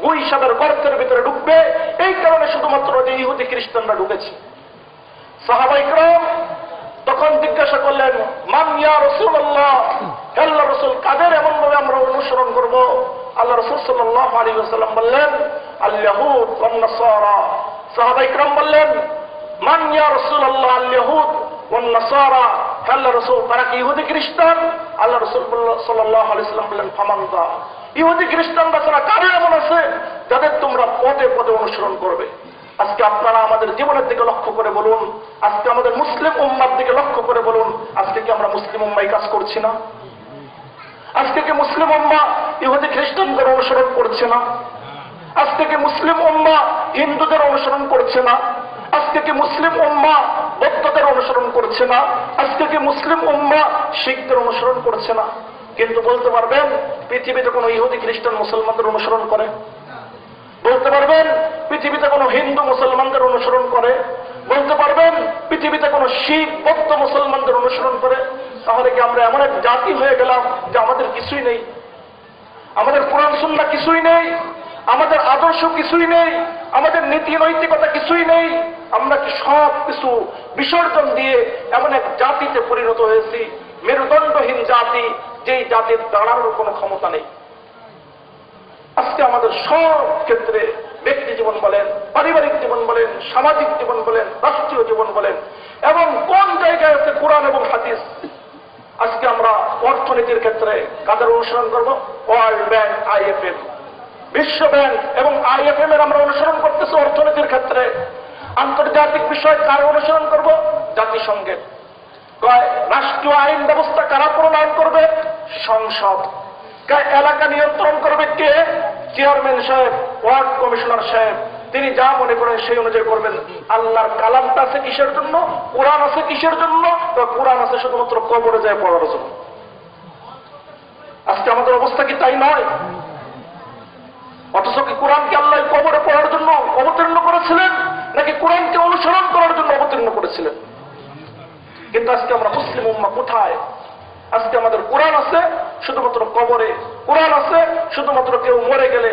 গুই সাপের গর্তের ভিতরে ঢুকবে। এই কারণে শুধুমাত্র যে ইহুদি খ্রিস্টানরা ঢুকেছে। সাহাবায়ে কেরাম তখন জিজ্ঞাসা করলেন মান ইয়া রাসূলুল্লাহ, হে আল্লাহর রাসূল কাদের এমন ভাবে আমরা অনুসরণ করব? আল্লাহ রাসূল সাল্লাল্লাহু আলাইহি ওয়াসাল্লাম বললেন আল ইয়াহুদ ওয়ান নাসারা। সাহাবায়ে কেরাম বললেন মান ইয়া রাসূলুল্লাহ আল ইয়াহুদ ওয়ান নাসারা, হে আল্লাহর রাসূল তারা কি ইহুদি খ্রিস্টান? আল্লাহ রাসূল সাল্লাল্লাহু আলাইহি ওয়াসাল্লাম বললেন ফামান দা, ইহুদি খ্রিস্টানরা তারা কারা এমন আছে যাদের তোমরা পদে পদে অনুসরণ করবে। আজকে আপনারা আমাদের জীবনের দিকে লক্ষ্য করে বলুন, আজকে আমাদের মুসলিম উম্মার দিকে লক্ষ্য করে বলুন, আজকে কি আমরা মুসলিম উম্মাই কাজ করছি না? আজকে কি মুসলিম উম্মা ইহুদি খ্রিস্টানদের অনুসরণ করছে না? আজকে কি মুসলিম উম্মা হিন্দুদের অনুসরণ করছে না? আজকে কি মুসলিম উম্মা বৌদ্ধদের অনুসরণ করছে না? আজকে কি মুসলিম উম্মা শিখদের অনুসরণ করছে না? কিন্তু বলতে পারবেন পৃথিবীতে কোনো ইহুদি খ্রিস্টান মুসলমানদের অনুসরণ করে? বলতে পারবেন পৃথিবীতে কোনো হিন্দু মুসলমানদের অনুসরণ করে? বলতে পারবেন পৃথিবীতে কোনো শিখ বৌদ্ধ মুসলমানদের অনুসরণ করে? তাহলে কি আমরা এমন এক জাতি হয়ে গেলাম যে আমাদের কিছুই নেই, আমাদের কোরআন সুন্নাহ কিছুই নেই, আমাদের আদর্শ কিছুই নেই, আমাদের নীতি নৈতিকতা কিছুই নেই? আমরা কি সব কিছু বিসর্জন দিয়ে এমন এক জাতিতে পরিণত হয়েছি, মেরুদণ্ডহীন জাতি, যেই জাতির দাঁড়ানোর কোনো ক্ষমতা নেই? আজকে আমাদের সব ক্ষেত্রে ব্যক্তি জীবন বলেন, পারিবারিক জীবন বলেন, সামাজিক জীবন বলেন, রাষ্ট্রীয় জীবন বলেন, এবং কোন জায়গায় আছে কোরআন এবং হাদিস? আজকে আমরা অর্থনীতির ক্ষেত্রে কাদের অনুসরণ করব? ওয়ার্ল্ড ব্যাংক, IMF, বিশ্ব ব্যাংক এবং IMF এর আমরা অনুসরণ করতেছি অর্থনীতির ক্ষেত্রে। আন্তর্জাতিক বিষয় কার অনুসরণ করব? জাতিসংঘের। রাষ্ট্রীয় আইন ব্যবস্থা কারা প্রণয়ন করবে? সংসদ। এলাকা নিয়ন্ত্রণ করবে কে? চেয়ারম্যান সাহেব, ওয়ার্ড কমিশনার সাহেব, তিনি যা মনে করেন সেই অনুযায়ী করবেন। আল্লাহর কালামটা আছে কিসের জন্য? কোরআন আছে কিসের জন্য? তো কোরআন আছে শুধুমাত্র কবরে যায় পড়ার জন্য। আজকে আমাদের অবস্থা কি তাই নয়? অথচ কি কোরআনকে আল্লাহ কবরে পড়ার জন্য অবতীর্ণ করেছিলেন, নাকি কোরআনকে অনুসরণ করার জন্য অবতীর্ণ করেছিলেন? কিন্তু আজকে আমরা মুসলিম উম্মাহ কোথায়? আজকে আমাদের কোরআন আছে শুধুমাত্র কবরে, কোরআন আছে শুধুমাত্র কেউ মরে গেলে,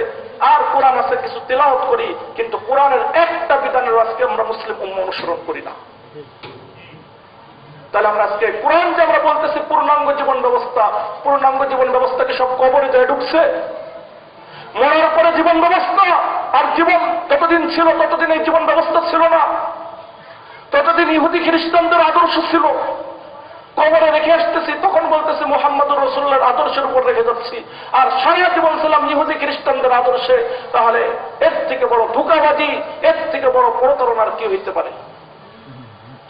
আর কোরআন আছে কিছু তেলাওয়াত করি, কিন্তু কোরআনের একটা বিধানের আজকে আমরা মুসলিম উম্মাহ অনুসরণ করি না। তাহলে আমরা আজকে কোরআন যে আমরা বলতেছি পূর্ণাঙ্গ জীবন ব্যবস্থা, পূর্ণাঙ্গ জীবন ব্যবস্থাকে সব কবরে যায় ঢুকছে। মরার পরে জীবন ব্যবস্থা, আর জীবন যতদিন ছিল ততদিন এই জীবন ব্যবস্থা ছিল না, ততদিন ইহুদি খ্রিস্টানদের আদর্শ ছিল। কবরে রেখে আসতেছি, তখন বলতেছি মুহাম্মদুর রাসূলুল্লাহর আদর্শের উপর রেখে যাচ্ছি, আর সারা জীবন ছিলাম ইহুদি খ্রিস্টানদের আদর্শে। তাহলে এর থেকে বড় ধোঁকাবাজি, এর থেকে বড় প্রতারণার কি হইতে পারে?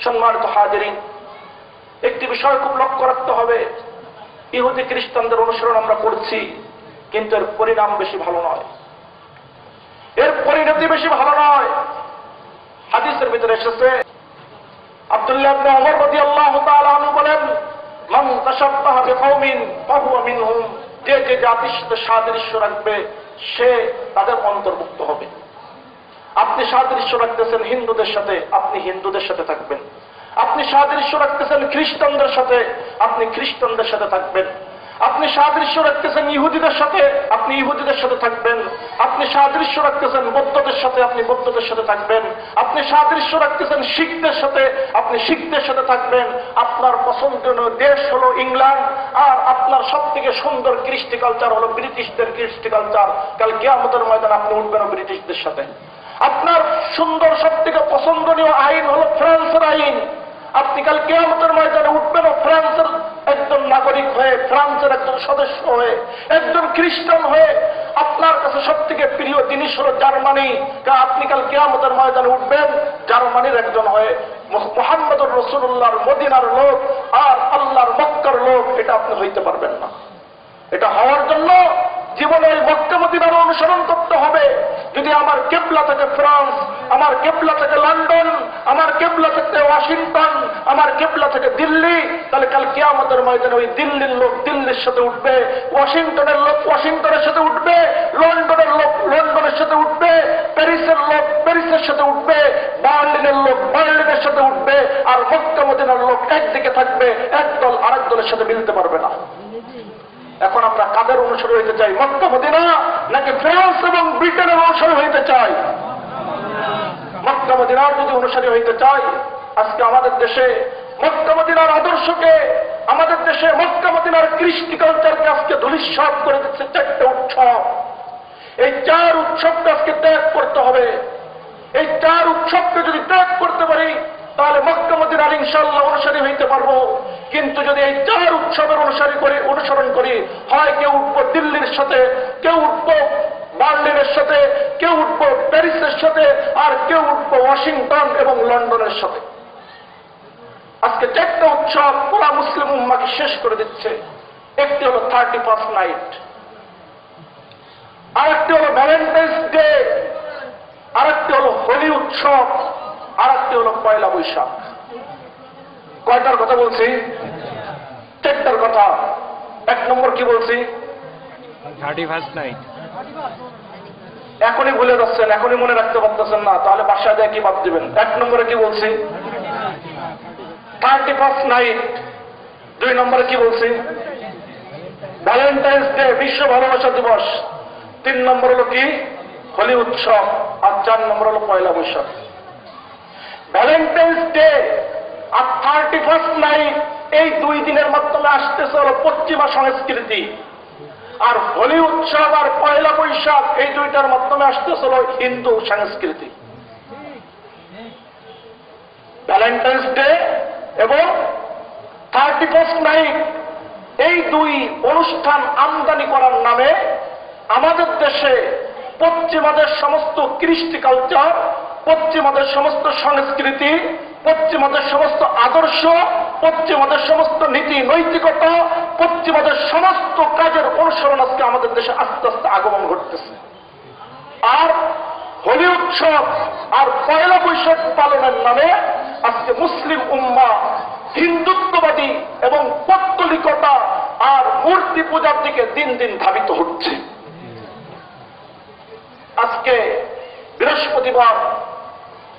সম্মানিত হাজিরিন, একটি বিষয় খুব লক্ষ্য রাখতে হবে, ইহুদি খ্রিস্টানদের অনুসরণ আমরা করছি, কিন্তু এর পরিণাম বেশি ভালো নয়, এর পরিণতি বেশি ভালো নয়। হাদিসের ভিতরে এসেছে, আব্দুল্লাহ ইবনে ওমর রাদিয়াল্লাহু তাআলা আনহু বলেন, মান তাশাব্বাহা বিকওমিন ফাহুয়া মিনহুম, যে যে জাতির সাথে সাদৃশ্য রাখবে সে তাদের অন্তর্ভুক্ত হবে। আপনি সাদৃশ্য রাখতেছেন হিন্দুদের সাথে, আপনি হিন্দুদের সাথে থাকবেন। আপনি সাদৃশ্য রাখতেছেন খ্রিস্টানদের সাথে, আপনি খ্রিস্টানদের সাথে থাকবেন। আপনি সাদৃশ্য রাখতেছেন ইহুদিদের সাথে, আপনি ইহুদিদের সাথে থাকবেন। আপনি সাদৃশ্য রাখতেছেন বৌদ্ধদের সাথে, আপনি বৌদ্ধদের সাথে থাকবেন। আপনি সাদৃশ্য রাখতেছেন শিখদের সাথে, আপনি শিখদের সাথে থাকবেন। আপনার পছন্দের দেশ হলো ইংল্যান্ড, আর আপনার সব থেকে সুন্দর কৃষ্টি কালচার হলো ব্রিটিশদের কৃষ্টি কালচার। কাল কিয়ামতের ময়দানে আপনি উঠবেন ব্রিটিশদের সাথে। আপনার সুন্দর সব থেকে পছন্দনীয় আইন হলো ফ্রান্সের আইন, আপনি কাল কিয়ামতের ময়দানে উঠবেন ফ্রান্সের একজন নাগরিক হয়ে, ফ্রান্সের একজন সদস্য হয়ে, একজন খ্রিস্টান হয়ে। আপনার কাছে সব থেকে প্রিয় জিনিস হলো জার্মানি, আপনি কাল কিয়ামতের ময়দানে উঠবেন জার্মানির একজন হয়ে। মুহাম্মদুর রাসূলুল্লাহর মদিনার লোক আর আল্লাহর মক্কার লোক, এটা আপনি হইতে পারবেন না। এটা হওয়ার জন্য জীবনে মক্কা মদিনার অনুসরণ করতে হবে। যদি আমার কেবলা থেকে ফ্রান্স, আমার কেবলা থেকে লন্ডন, আমার কেবলা থেকে ওয়াশিংটন, আমার কেবলা থেকে দিল্লি, তাহলে কাল কিয়ামতের ময়দানে ওই দিল্লির লোক দিল্লির সাথে উঠবে, ওয়াশিংটনের লোক ওয়াশিংটনের সাথে উঠবে, লন্ডনের লোক লন্ডনের সাথে উঠবে, প্যারিসের লোক প্যারিসের সাথে উঠবে, বার্লিনের লোক বার্লিনের সাথে উঠবে, আর মক্কা মদিনার লোক একদিকে থাকবে, এক দল আরেক দলের সাথে মিলতে পারবে না। এখন আমরা কাদের অনুসরণ হইতে চাই? মক্কা মদিনা নাকি ফ্রান্স এবং ব্রিটেনের অনুসরণ হইতে চাই? মক্কা মদিনার যদি অনুসারী হইতে চাই, আজকে আমাদের দেশে মক্কা মদিনার আদর্শকে, আমাদের দেশে মক্কা মদিনার কৃষ্টি কালচারকে আজকে ধূলিসাৎ করে দিচ্ছে চারটে উৎসব। এই চার উৎসবকে আজকে ত্যাগ করতে হবে। এই চার উৎসবকে যদি ত্যাগ করতে পারি, তাহলে মক্কা মদিনার ইনশাআল্লাহ অনুসারী হইতে পারবো। কিন্তু যদি এই চার উৎসবের অনুসরণ করি, হয় কেউ উঠবো দিল্লির সাথে, কেউ উঠবো বার্লিনের সাথে, কেউ উঠবো প্যারিসের সাথে, আর কেউ উঠবো ওয়াশিংটন এবং লন্ডনের সাথে। আজকে চারটা উৎসব পুরা মুসলিম উম্মাকে শেষ করে দিচ্ছে। একটি হলো 31st নাইট, আরেকটি হলো ভ্যালেন্টাইন্স ডে, আরেকটি হলো হোলি উৎসব, আরেকটি হলো পয়লা বৈশাখ। কয়টার কথা বলছি? চারটার কথা। এক নম্বর কি বলছি? 31st night. এখনই ভুলে যাচ্ছেন, এখনই মনে রাখতে পারতেছেন না, তাহলে বাসায় দিয়ে কি বাদ দিবেন? এক নম্বরে কি বলছি? 31st night. দুই নম্বরে কি বলছি? ভ্যালেন্টাইন্স ডে, বিশ্ব ভালোবাসা দিবস। তিন নম্বর হলো কি? হোলি উৎসব। আর চার নম্বর হলো পয়লা বৈশাখ। ভ্যালেন্টাইন্স ডে আর 31st নাইট, এই দুই দিনের মাধ্যমে আসতেছে হলো পশ্চিমা সংস্কৃতি, আর হোলি উৎসব আর পয়লা বৈশাখ এই দুইটার মাধ্যমে আসতেছে হলো হিন্দু সংস্কৃতি। ভ্যালেন্টাইন্স ডে এবং 31st নাইট, এই দুই অনুষ্ঠান আমদানি করার নামে আমাদের দেশে পশ্চিমাদের সমস্ত কৃষ্টি কালচার, পশ্চিমাদের সমস্ত সংস্কৃতি, পশ্চিমাদের সমস্ত আদর্শ, পশ্চিমাদের সমস্ত নীতি নৈতিকতা, পশ্চিমাদের সমস্ত কাজের অনুসরণ আজকে আমাদের দেশে আস্তে আস্তে আগমন ঘটতেছে। আর হোলি উৎসব আর পয়লা বৈশাখ পালনের নামে আজকে মুসলিম উম্মাহ হিন্দুত্ববাদী এবং পৌত্তলিকতা আর মূর্তি পূজার দিকে দিন দিন ধাবিত হচ্ছে। আজকে বৃহস্পতিবার,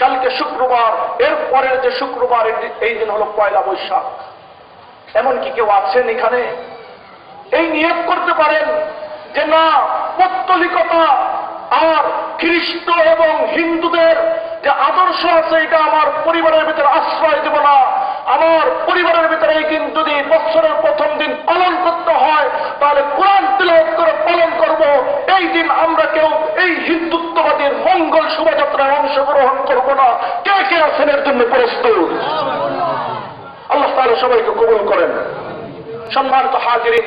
কালকে শুক্রবার, এর পরের যে শুক্রবার এই দিন হলো পয়লা বৈশাখ। এমনকি কেউ আছেন এখানে এই নিয়ত করতে পারেন যে না, পৌত্তলিকতা আর খ্রিস্ট এবং হিন্দুদের যে আদর্শ আছে এটা আমার পরিবারের ভিতরে আশ্রয় দেব না। আমার পরিবারের ভিতরে এই দিন যদি বছরের প্রথম দিন পালন করতে হয় তাহলে কোরআন তিলাওয়াত করে পালন করব। এই দিন আমরা কেউ এই হিন্দুত্ববাদীর মঙ্গল শোভাযাত্রায় অংশগ্রহণ করব না। কে কে আছেন এর জন্য প্রস্তুত? আল্লাহ তাআলা সবাইকে কবুল করেন। সম্মানিত হাজিরিন,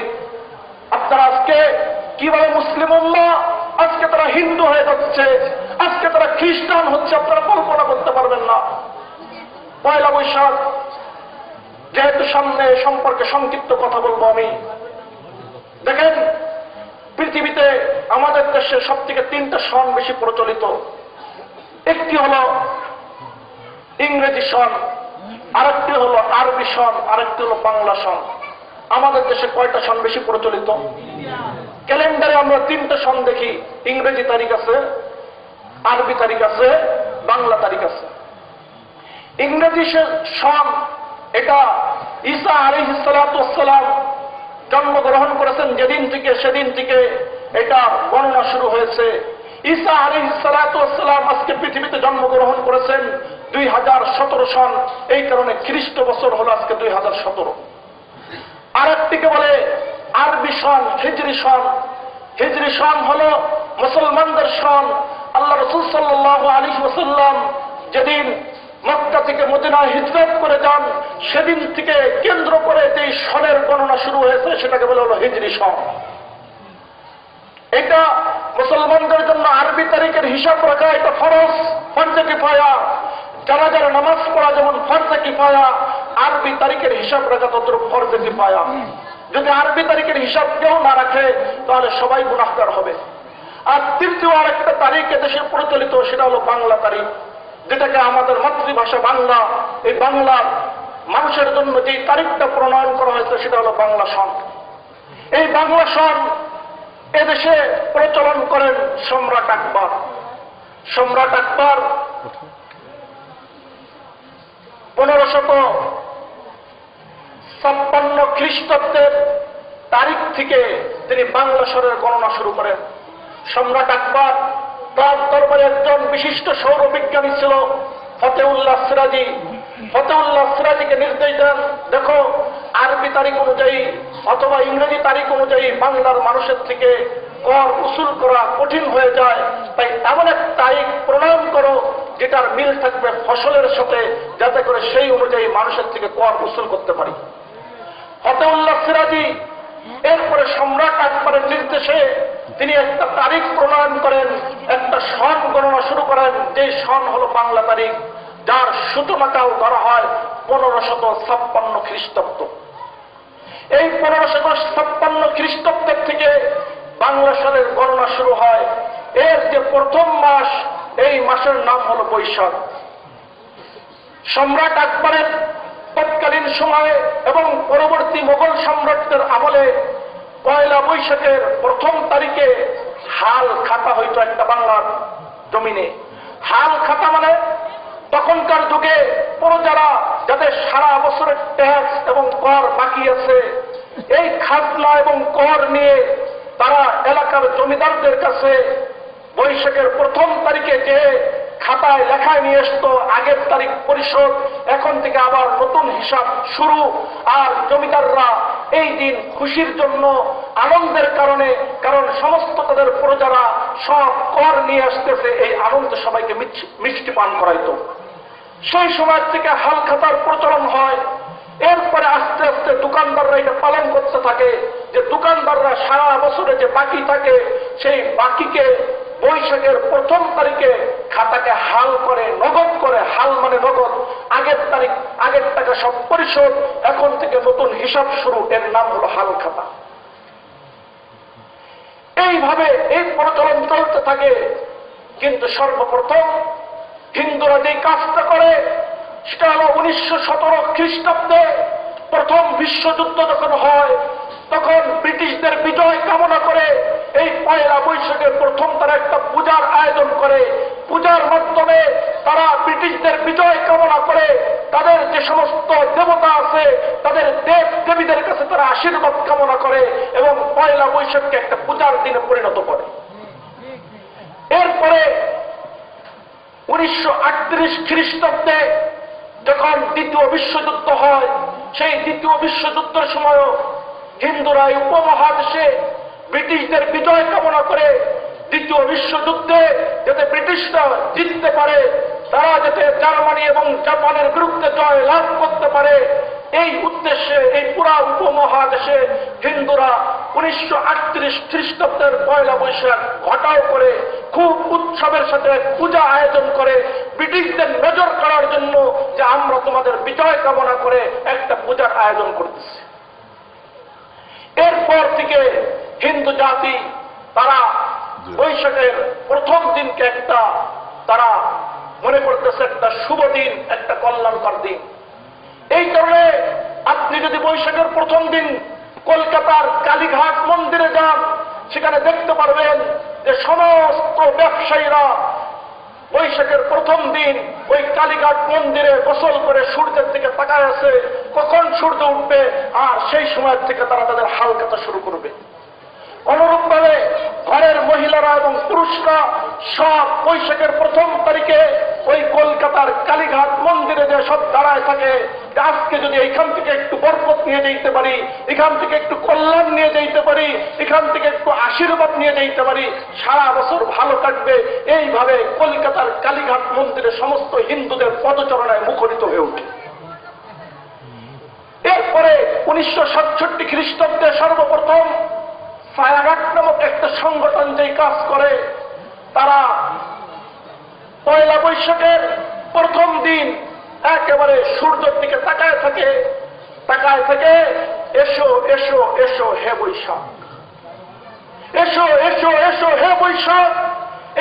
আপনারা আজকে কিভাবে মুসলিম উম্মাহ আজকে তারা হিন্দু হয়ে যাচ্ছে, আজকে তারা খ্রিস্টান হচ্ছে, আপনারা কল্পনা করতে পারবেন না। পয়লা বৈশাখ যেহেতু সামনে সম্পর্কে সংক্ষিপ্ত কথা বলবো আমি। দেখেন, পৃথিবীতে আমাদের দেশে সব থেকে 3টা সন বেশি প্রচলিত। একটি হলো ইংরেজি সন, আরেকটি হলো আরবি সন, আরেকটি হলো বাংলা সন। আমাদের দেশে কয়টা সন বেশি প্রচলিত? ক্যালেন্ডারে আমরা 3টা সন দেখি। ইংরেজি তারিখ আছে, আরবি তারিখ আছে, বাংলা তারিখ আছে। ইংরেজি সন এটা ঈসা আলাইহিস সালাতু ওয়াস সালাম জন্মগ্রহণ করেছেন যেদিন থেকে সেদিন থেকে এটা গণনা শুরু হয়েছে। ঈসা আলাইহিস সালাতু ওয়াস সালাম আজকে পৃথিবীতে জন্মগ্রহণ করেছেন 2017 সন। এই কারণে খ্রিস্ট বছর হলো আজকে 2017। আরেকটিকে বলে আরবি সন, হিজরি সন। হিজরি সন হলো মুসলমানদের সন। আল্লাহ রাসূল সাল্লাল্লাহু আলাইহি ওয়াসাল্লাম যেদিন মক্কা থেকে মদিনায় হিজরত করে যান সেদিন থেকে কেন্দ্র করে যে সনের গণনা শুরু হয়েছে সেটাকে বলা হলো হিজরি সন। এটা মুসলমানদের জন্য আরবি তারিখের হিসাব রাখা এটা ফরজে কিফায়া। যারা যারা নামাজ পড়া যেমন ফরজে কিফায়া, আরবি তারিখের হিসাব রাখা ততটুকু ফরজে কিফায়া। যদি আরবি তারিখের হিসাব কেউ না রাখে তাহলে সবাই গুনাহগার হবে। আর তৃতীয় আরেকটা তারিখ এদেশে প্রচলিত, সেটা হলো বাংলা তারিখ, যেটাকে আমাদের মাতৃভাষা বাংলা, এই বাংলার মানুষের জন্য যে তারিখটা প্রণয়ন করা হয়েছে সেটা হলো বাংলা সন। এই বাংলা সন এদেশে প্রচলন করেন সম্রাট আকবর। সম্রাট আকবর 1556 খ্রিস্টাব্দের তারিখ থেকে তিনি বাংলা সনের গণনা শুরু করেন। সম্রাট আকবর তার দরবারে একজন বিশিষ্ট সৌরবিজ্ঞানী ছিল ফতেউল্লাহ সিরাজি। ফতেউল্লাহ সিরাজিকে নির্দেশ দেন, দেখো আরবি তারিখ অনুযায়ী অথবা ইংরেজি তারিখ অনুযায়ী বাংলার মানুষের থেকে কর উসুল করা কঠিন হয়ে যায়, তাই এমন এক তারিখ প্রণয়ন করো যেটার মিল থাকবে ফসলের সাথে, যাতে করে সেই অনুযায়ী মানুষের থেকে কর উসুল করতে পারি। ফতেউল্লাহ সিরাজি এরপরে সম্রাট আকবরের নির্দেশে তিনি একটা তারিখ প্রণয়ন করেন, একটা সন গণনা শুরু করেন, যে সন হলো বাংলা তারিখ, যার সূচনাকাল ধরা হয় 1556 খ্রিস্টাব্দ। এই 1556 খ্রিস্টাব্দের থেকে বাংলা সনের গণনা শুরু হয়। এর যে প্রথম মাস, এই মাসের নাম হলো বৈশাখ। সম্রাট আকবরের তৎকালীন সময়ে এবং পরবর্তী মোগল সম্রাটদের আমলে পয়লা বৈশাখের প্রথম তারিখে হাল খাতা হইতো একটা বাংলার জমিনে। হাল খাতা মানে তখনকার যুগে প্রজারা যাদের সারা বছরের ট্যাক্স এবং কর বাকি আছে, এই খাজনা এবং কর নিয়ে তারা এলাকার জমিদারদের কাছে বৈশাখের প্রথম তারিখে যে খাতায় লেখায় নিয়ে আসতো আগের তারিখ পরিশোধ, এখন থেকে আবার নতুন হিসাব শুরু। আর জমিদাররা এই দিন খুশির জন্য, আনন্দের কারণে, কারণ সমস্ত তাদের প্রজারা সব কর নিয়ে আসতেছে, এই আনন্দে সবাইকে মিষ্টি পান করাইতো। সেই সময় থেকে হাল খাতার প্রচলন হয়। এরপরে আস্তে আস্তে দোকানদাররা এটা পালন করতে থাকে, যে দোকানদাররা সারা বছরে যে বাকি থাকে সেই বাকিকে বৈশাখের প্রথম তারিখে খাতাকে হাল করে, নগদ করে। হাল মানে নগদ, আগের তারিখ, আগের টাকা সব পরিশোধ, এখন থেকে নতুন হিসাব শুরু, এর নাম হলো হাল খাতা। এইভাবে এই প্রচলন চলতে থাকে। কিন্তু সর্বপ্রথম হিন্দুরা যে কাজটা করে সেটা হল 1917 খ্রিস্টাব্দে প্রথম বিশ্বযুদ্ধ যখন হয় তখন ব্রিটিশদের বিজয় কামনা করে এই পয়লা বৈশাখের প্রথম তারা একটা পূজার আয়োজন করে। পূজার মাধ্যমে তারা ব্রিটিশদের বিজয় কামনা করে তাদের যে সমস্ত দেবতা আছে তাদের দেব দেবীদের কাছে তারা আশীর্বাদ কামনা করে এবং পয়লা বৈশাখকে একটা পূজার দিনে পরিণত করে। এরপরে 1938 খ্রিস্টাব্দে যখন দ্বিতীয় বিশ্বযুদ্ধ হয় সেই দ্বিতীয় বিশ্বযুদ্ধের সময়ও হিন্দুরা এই উপমহাদেশে ব্রিটিশদের বিজয় কামনা করে দ্বিতীয় বিশ্বযুদ্ধে যাতে ব্রিটিশরা জিততে পারে, তারা যাতে জার্মানি এবং জাপানের বিরুদ্ধে জয় লাভ করতে পারে, এই উদ্দেশ্যে এই পুরা উপমহাদেশে হিন্দুরা 1938 খ্রিস্টাব্দের পয়লা বৈশাখ ঘটাও করে খুব উৎসবের সাথে পূজা আয়োজন করে ব্রিটিশদের নজর করার জন্য যে আমরা তোমাদের বিজয় কামনা করে একটা পূজার আয়োজন করতেছি। এরপর থেকে হিন্দু জাতি তারা বৈশাখের প্রথম দিনকে একটা তারা মনে করতেছে একটা শুভ দিন, একটা কল্যাণকর দিন। এই কারণে আপনি যদি বৈশাখের প্রথম দিন কলকাতার কালীঘাট মন্দিরে যান সেখানে দেখতে পারবেন যে সমস্ত ব্যবসায়ীরা বৈশাখের প্রথম দিন ওই কালীঘাট মন্দিরে গোসল করে সূর্যের দিকে তাকায় আছে কখন সূর্য উঠবে, আর সেই সময় থেকে তারা তাদের হাল কাটা শুরু করবে। অনুরূপভাবে ঘরের মহিলারা এবং পুরুষরা সব বৈশাখের প্রথম তারিখে ওই কলকাতার কালীঘাট মন্দিরে যে সব দাঁড়ায় থাকে আজকে যদি এইখান থেকে একটু বরকত নিয়ে যেতে পারি, এখান থেকে একটু কল্যাণ নিয়ে যেতে পারি, এখান থেকে একটু আশীর্বাদ নিয়ে যেতে পারি, সারা বছর ভালো কাটবে। এইভাবে কলকাতার কালীঘাট মন্দিরে সমস্ত হিন্দুদের পদচরণায় মুখরিত হয়ে ওঠে। এরপরে 1967 খ্রিস্টাব্দে সর্বপ্রথম ছায়াঘাট নামক একটা সংগঠন যেই কাজ করে, তারা পয়লা বৈশাখের প্রথম দিন একেবারে সূর্যের দিকে তাকায় থাকে এসো এসো এসো হে বৈশাখ, এসো এসো এসো হে বৈশাখ,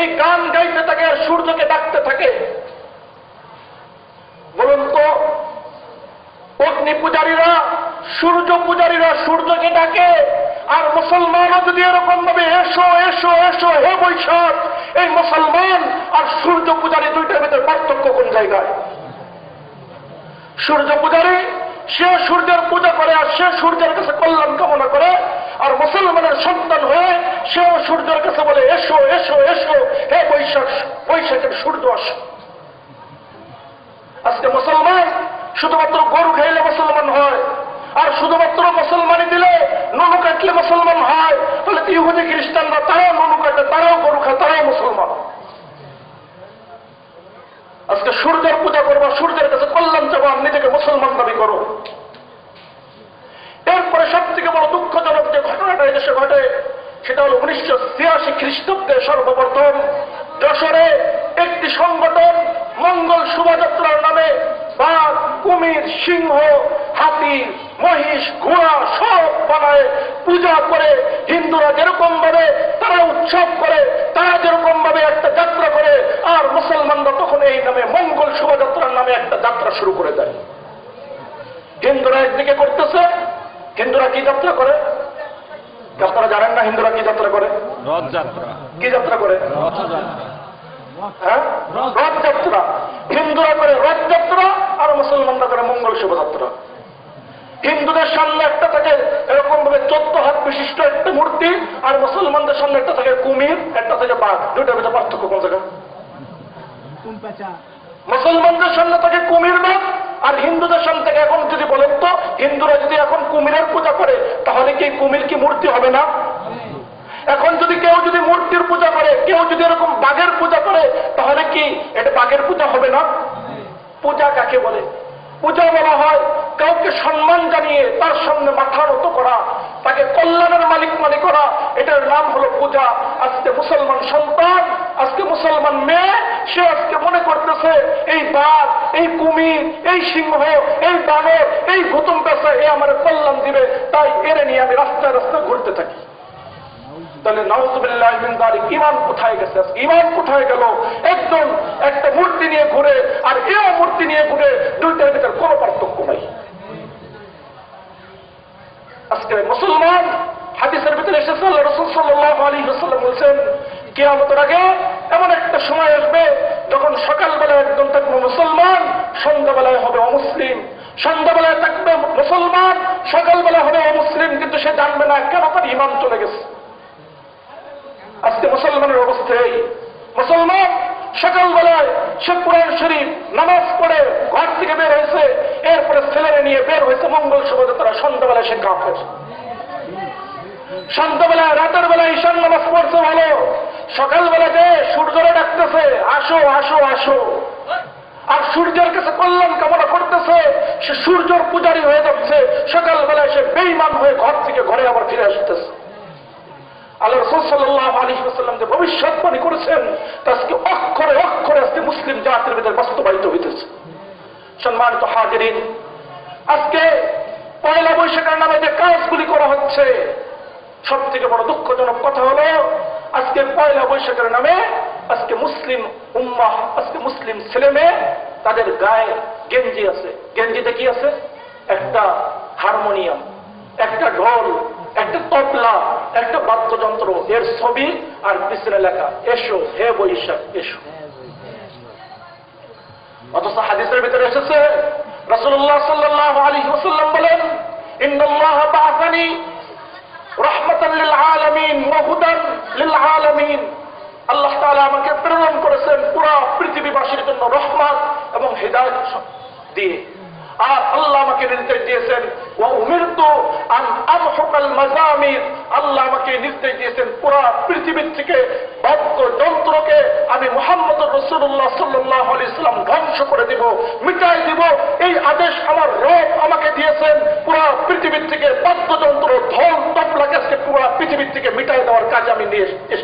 এই গান গাইতে থাকে আর সূর্যকে ডাকতে থাকে। বলুন তো অগ্নি পূজারীরা সূর্য পূজারীরা সূর্যকে ডাকে, আর মুসলমানও যদি এরকম ভাবে এসো এসো এসো হে বৈশাখ, এই মুসলমান আর সূর্য পূজারী দুইটার ভিতরে পার্থক্য কোন জায়গায়? সূর্য পূজারী সে সূর্যের পূজা করে আর সে সূর্যের কাছে কল্যাণ কামনা করে, আর মুসলমানের সন্তান হয়ে সেও সূর্যের কাছে বলে এসো এসো এসো হে বৈশাখ, বৈশাখের সূর্য আসো। আজকে মুসলমান শুধুমাত্র গরু খাইলে মুসলমান হয়, আর শুধুমাত্র মুসলমানি দিলে নুনু কাটলে মুসলমান হয়, তাহলে ইহুদি খ্রিস্টানরা তারাও নুনু কাটে, তারাও গরু খায়, তারাও মুসলমান। আজকে সূর্যের পূজা করবো, সূর্যের কাছে কল্যাণ চাবো, আর নিজেকে মুসলমান দাবি করো। এরপরে সব থেকে বড় দুঃখজনক যে ঘটনাটা এদেশে ঘটে সেটা হল 1986 খ্রিস্টাব্দে সর্বপ্রথম যশোরে একটি সংগঠন মঙ্গল শোভাযাত্রার নামে বাঘ, কুমির, সিংহ, হাতি, মহিষ, ঘোড়া সব বানায় পূজা করে। হিন্দুরা যেরকম ভাবে তারা উৎসব করে, তারা যেরকম ভাবে একটা যাত্রা করে, আর মুসলমানরা তখন এই নামে মঙ্গল শোভাযাত্রার নামে একটা যাত্রা শুরু করে দেয়। হিন্দুরা একদিকে করতেছে, হিন্দুরা কি যাত্রা করে আপনারা জানেন না? হিন্দুরা কি যাত্রা করে? রথযাত্রা। কি যাত্রা করে? রথযাত্রা। হ্যাঁ, রথযাত্রা। হিন্দুরা করে রথযাত্রা আর মুসলমানরা করে মঙ্গল শোভাযাত্রা। হিন্দুদের সামনে একটা থাকে এরকম ভাবে 14 হাত বিশিষ্ট একটা মূর্তি, আর মুসলমানদের সামনে একটা থাকে কুমির, একটা থাকে বাঘ। দুইটার ভিতরে পার্থক্য কোন জায়গায়? মুসলমানদের সামনে থাকে কুমির বাঘ, আর হিন্দুদের সামনে থেকে এখন যদি বলেন তো হিন্দুরা যদি এখন কুমিরের পূজা করে তাহলে কি কুমির কি মূর্তি হবে না? এখন যদি কেউ যদি মূর্তির পূজা করে, কেউ যদি এরকম বাঘের পূজা করে তাহলে কি এটা বাঘের পূজা হবে না? পূজা কাকে বলে? পূজা বলা হয় কাউকে সম্মান জানিয়ে তার সামনে মাথা নত করা, তাকে কল্যাণের মালিক মনে করা, এটার নাম হলো পূজা। আজকে মুসলমান সন্তান, আজকে মুসলমান মেয়ে, সে আজকে মনে করতেছে এই বাঘ, এই কুমির, এই সিংহ, এই বানর, এই ভূতম পেশা এ আমার কল্যাণ দিবে, তাই এর নিয়ে আমি রাস্তায় রাস্তায় ঘুরতে থাকি। তাহলে নাউযুবিল্লাহি মিন যালিক ঈমান কোথায় গেছে? ঈমান কোথায় গেল? একজন একটা মূর্তি নিয়ে ঘুরে আর এও মূর্তি নিয়ে ঘুরে, দুইটার ভিতরে কোনো পার্থক্য নাই। আজকে মুসলমান, হাদিসের ভিতরে এসেছে আল্লাহ রাসূল সাল্লাল্লাহু আলাইহি ওয়াসাল্লাম বলেছেন, কিয়ামতের আগে এমন একটা সময় আসবে যখন সকালবেলায় একজন থাকবে মুসলমান, সন্ধ্যাবেলায় হবে অমুসলিম, সন্ধ্যাবেলায় থাকবে মুসলমান, সকালবেলা হবে অমুসলিম, কিন্তু সে জানবে না কেন তার ঈমান চলে গেছে। আজকে মুসলমানের অবস্থা এই, মুসলমান সকালবেলায় সে কুরআন শরীফ নামাজ পড়ে ঘর থেকে বের হয়েছে, এরপরে ছেলেরা নিয়ে বের হয়েছে মঙ্গল শোভাযাত্রা, সন্ধ্যাবেলায় সে কাফের। সন্ধ্যাবেলায় রাতের বেলায় ঈশান নামাজ পড়ছে ভালো, সকালবেলা যে সূর্যরে ডাকতেছে আসো আসো আসো, আর সূর্যের কাছে কল্যাণ কামনা করতেছে, সে সূর্যর পূজারী হয়ে যাচ্ছে। সকালবেলায় সে বেঈমান হয়ে ঘর থেকে ঘরে আবার ফিরে আসতেছে। আল্লাহ রাসূল সাল্লাল্লাহু আলাইহি ওয়াসাল্লাম যে ভবিষ্যৎবাণী করেছেন তা আজকে অক্ষরে অক্ষরে আজকে মুসলিম জাতির ভিতরে বাস্তবায়িত হইতেছে। সম্মানিত হাজিরিন, আজকে পয়লা বৈশাখের নামে যে কাজগুলি করা হচ্ছে, সব থেকে বড় দুঃখজনক কথা হলো আজকে পয়লা বৈশাখের নামে আজকে মুসলিম উম্মাহ, আজকে মুসলিম ছেলে মেয়ে তাদের গায়ে গেঞ্জি আছে, গেঞ্জিতে কি আছে? একটা হারমোনিয়াম, একটা ঢোল, একটা তবলা, একটা বাদ্যযন্ত্র, এর ছবি আর পিছনে লেখা এসো হে বৈশাখ এসো। অথচ হাদিসের ভিতরে এসেছে রাসূলুল্লাহ সাল্লাল্লাহু আলাইহি ওয়াসাল্লাম বলেন, ইন্নাল্লাহা বা'আসানি রাহমাতাল লিল আলামিন ওয়া হুদান লিল আলামিন। আল্লাহ তাআলা আমাকে প্রেরণ করেছেন পুরো পৃথিবীবাসীর জন্য রহমত এবং হিদায়াত দিয়ে। আর আল্লাহ আমাকে নির্দেশ দিয়েছেন ওয়া উমিরতু আন আমহুকাল মাযামির, আল্লাহ আমাকে নির্দেশ দিয়েছেন পুরো পৃথিবীর থেকে বাদ্যযন্ত্রকে আমি মুহাম্মদুর রাসূলুল্লাহ সাল্লাল্লাহু আলাইহি ওয়াসাল্লাম ধ্বংস করে দিব, মিটাই দিব। এই আদেশ আমার রব আমাকে দিয়েছেন পুরো পৃথিবীর থেকে বাদ্যযন্ত্র, ঢোল, তবলাকে আজকে পুরো পৃথিবীর থেকে মিটাই দেওয়ার কাজ আমি নিয়ে এসেছি।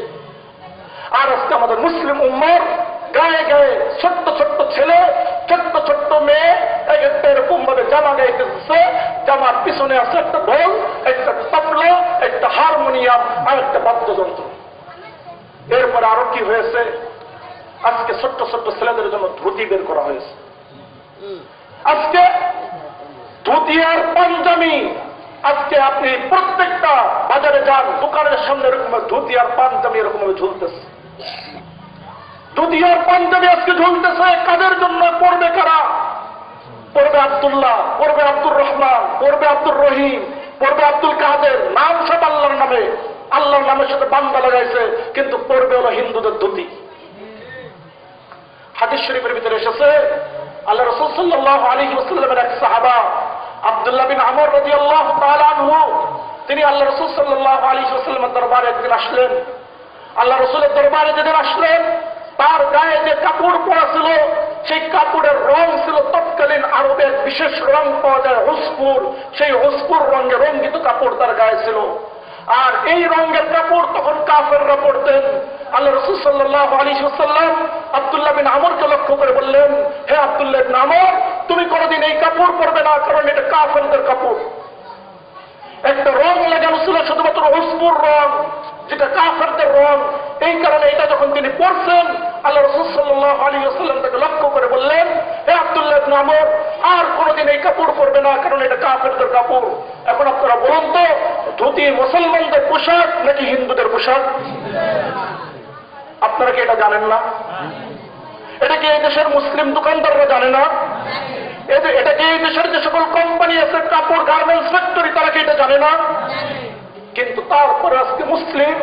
আর আজকে আমাদের মুসলিম উম্মার গায়ে গায়ে ছোট্ট ছোট্ট ছেলে, ছোট্ট ছোট্ট মেয়ে এরকম ভাবে জামা গাইতেছে, জামার পিছনে আছে একটা ঢোল, একটা তবলা, একটা হারমোনিয়াম আর একটা বাদ্যযন্ত্র। এরপরে আরো কি হয়েছে? আজকে ছোট্ট ছোট্ট ছেলেদের জন্য ধুতি বের করা হয়েছে। আজকে ধুতি আর পাঞ্জাবি, আজকে আপনি প্রত্যেকটা বাজারে যান, দোকানের সামনে এরকম ধুতি আর পাঞ্জাবি এরকম ভাবে ঝুলতেছে। ধুতি আর পাঞ্জাবি আজকে ঝুলতেছে, কাদের জন্য? পড়বে কারা? পড়বে আব্দুল্লাহ, পড়বে আব্দুর রহমান, পড়বে আব্দুর রহিম, পড়বে আব্দুল কাদের, নাম সব আল্লাহর নামে, আল্লাহর নামের সাথে বান্দা লাগাইছে, কিন্তু পড়বে হলো হিন্দুদের ধুতি। হাদিস শরীফের ভিতরে এসেছে আল্লাহ রাসূল সাল্লাল্লাহু আলাইহি ওয়াসাল্লামের এক সাহাবা আব্দুল্লাহ বিন আমর রাদিয়াল্লাহু তাআলা আনহু, তিনি আল্লাহ রাসূল সাল্লাল্লাহু আলাইহি ওয়াসাল্লামের দরবারে একদিন আসলেন। আল্লাহ রাসূলের দরবারে যেদিন আসলেন, তার গায়ে যে কাপড় পরা ছিল সেই কাপড়ের রং ছিল তৎকালীন আরবে এক বিশেষ রং পাওয়া যায় হুসপুর, সেই হুসপুর রঙে রঙ্গিত কাপড় তার গায়ে ছিল। আর এই রঙের কাপড় তখন কাফেররা পরতেন। আল্লাহ রাসূল সাল্লাল্লাহু আলাইহি ওয়াসাল্লাম আব্দুল্লাহ বিন আমরকে লক্ষ্য করে বললেন, হে আব্দুল্লাহ বিন আমর, তুমি কোনদিন এই কাপড় পরবে না, কারণ এটা কাফেরদের কাপড়। একটা রং লাগানো ছিল শুধুমাত্র হুসপুর রং, যেটা কাফেরদের রং। এই কারণে এটা যখন তিনি পড়ছেন, আল্লাহ রাসূল সাল্লাল্লাহু আলাইহি ওয়াসাল্লাম তাকে লক্ষ্য করে বললেন, হে আব্দুল্লাহ ইবনে আমর, আর কোনদিন এই কাপড় পরবে না, কারণ এটা কাফেরদের কাপড়। এখন আপনারা বলুন তো, ধুতি মুসলমানদের পোশাক নাকি হিন্দুদের পোশাক? আপনারা কি এটা জানেন না? এটা কি এই দেশের মুসলিম দোকানদাররা জানে না? এটা কি এই দেশের যে সকল কোম্পানি আছে, কাপড় গার্মেন্টস ফ্যাক্টরি, তারা কি এটা জানে না? কিন্তু তারপরে আজকে মুসলিম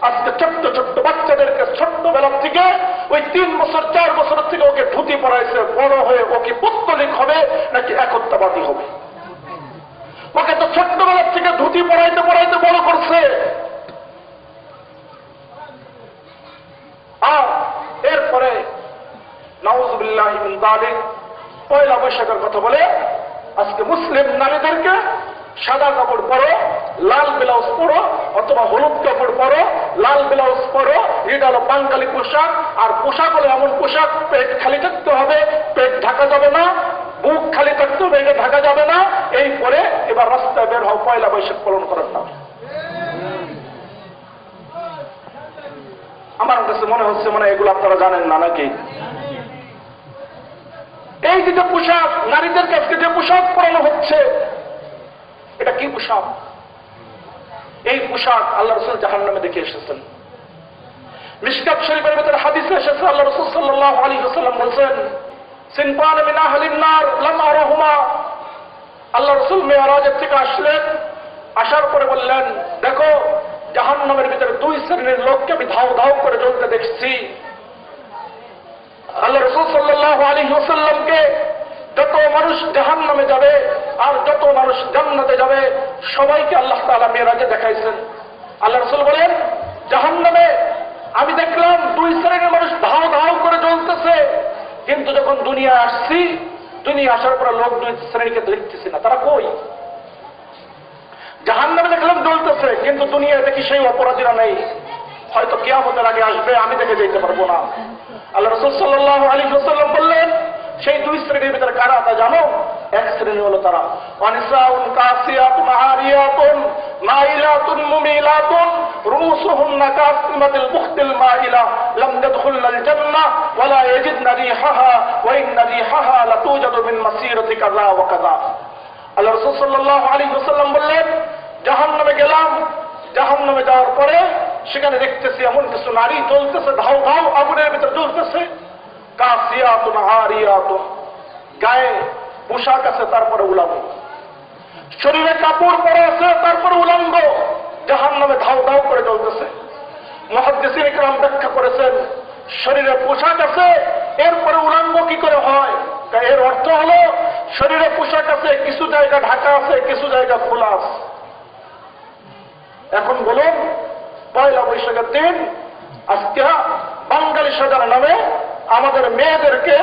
আজকে ছোট্ট ছোট্ট বাচ্চাদেরকে ছোট্টবেলার থেকে ওই 3 বছর 4 বছর থেকে ওকে ধুতি পরাইছে, বড় হয়ে ও কি পৌত্তলিক হবে নাকি একত্ববাদী হবে? ওকে তো ছোট্টবেলার থেকে ধুতি পরাইতে পরাইতে বড় করছে। আর এরপরে নাউযুবিল্লাহি মিন যালিক পয়লা বৈশাখের কথা বলে আজকে মুসলিম নারীদেরকে সাদা কাপড় পরো, লাল ব্লাউজ পরো, অথবা হলুদ কাপড় পরো, লাল ব্লাউজ পরো, এটা হলো বাঙালি পোশাক। আর পোশাক হলো এমন পোশাক, পেট খালি থাকতে হবে, পেট ঢাকা যাবে না, বুক খালি থাকতে হবে, এটা ঢাকা যাবে না। এই পরে এবার রাস্তায় বের হও পয়লা বৈশাখ পালন করার নাম। আমার কাছে মনে হচ্ছে মানে এগুলো আপনারা জানেন না নাকি? এই যে পোশাক, নারীদের কাছে যে পোশাক পরানো হচ্ছে, এটা কি পোশাক? এই পোশাক আল্লাহ রাসূল জাহান্নামে দেখে এসেছেন। মিশকাত শরীফের ভিতরে হাদিসে এসেছে, আল্লাহ রাসূল সাল্লাল্লাহু আলাইহি ওয়াসাল্লাম বলেছেন, সিনফান মিন আহলিন নার লাম আরাহুমা। আল্লাহ রাসূল মিরাজের থেকে আসলেন, আসার পরে বললেন, দেখো জাহান্নামের ভিতরে দুই শ্রেণীর লোককে আমি ধাও ধাও করে জ্বলতে দেখছি। আল্লাহ রাসূল সাল্লাল্লাহু আলাইহি ওয়াসাল্লামকে যত মানুষ জাহান্নামে যাবে আর যত মানুষ জান্নাতে যাবে সবাইকে আল্লাহ তাআলা মিরাজে দেখাইছেন। আল্লাহ রাসূল বলেন, জাহান্নামে আমি দেখলাম দুই শ্রেণীর মানুষ ধাও ধাও করে জ্বলতেছে, কিন্তু যখন দুনিয়া আসছি, দুনিয়া আসার পর লোক দুই শ্রেণীকে দেখতেছি না। তারা কই? জাহান্নামে দেখলাম জ্বলতেছে, কিন্তু দুনিয়ায় দেখি সেই অপরাধীরা নেই। হয়তো কিয়ামতের আগে আসবে, আমি দেখে যেতে পারবো না। আল্লাহ রাসূল সাল্লাল্লাহু আলাইহি ওয়াসাল্লাম বললেন, সেই দুই শ্রেণীর ভিতরে কারা তা জানো? এক শ্রেণী হলো তারা ওয়ানিসাউন কাসিয়াতুন আরিয়াতুন মাইলাতুন মুমিলাতুন রুসুহুন্না কাসিমাতিল বুখতিল মাইলা লাম ইয়াদখুলনাল জান্নাহ ওয়া লা ইয়াজিদনা রিহাহা ওয়া ইন্না রিহাহা লাতুজাদু মিন মাসিরাতি কাযা ওয়া কাযা। আল্লাহ রাসূল সাল্লাল্লাহু আলাইহি ওয়াসাল্লাম বললেন, জাহান্নামে গেলাম, জাহান্নামে যাওয়ার পরে সেখানে দেখতেছি এমন কিছু নারী জ্বলতেছে, ধাও ধাও আগুনের ভিতরে জ্বলতেছে। কাসিয়াতুন আরিয়াতুন, গায়ে পোশাক আছে তারপরে উলঙ্গ, শরীরে কাপড় পরা আছে তারপরে উলঙ্গ, জাহান্নামে ধাও ধাও করে জ্বলতেছে। মুহাদ্দিসিন ইকরাম ব্যাখ্যা করেছেন, শরীরে পোশাক আছে এরপরে উলঙ্গ কি করে হয়? এর অর্থ হলো শরীরে পোশাক আছে, কিছু জায়গা ঢাকা আছে, কিছু জায়গা খোলা আছে। এখন বলুন, পয়লা বৈশাখের দিন আজকে বাঙালি সাজার নামে আমাদের মেয়েদেরকে,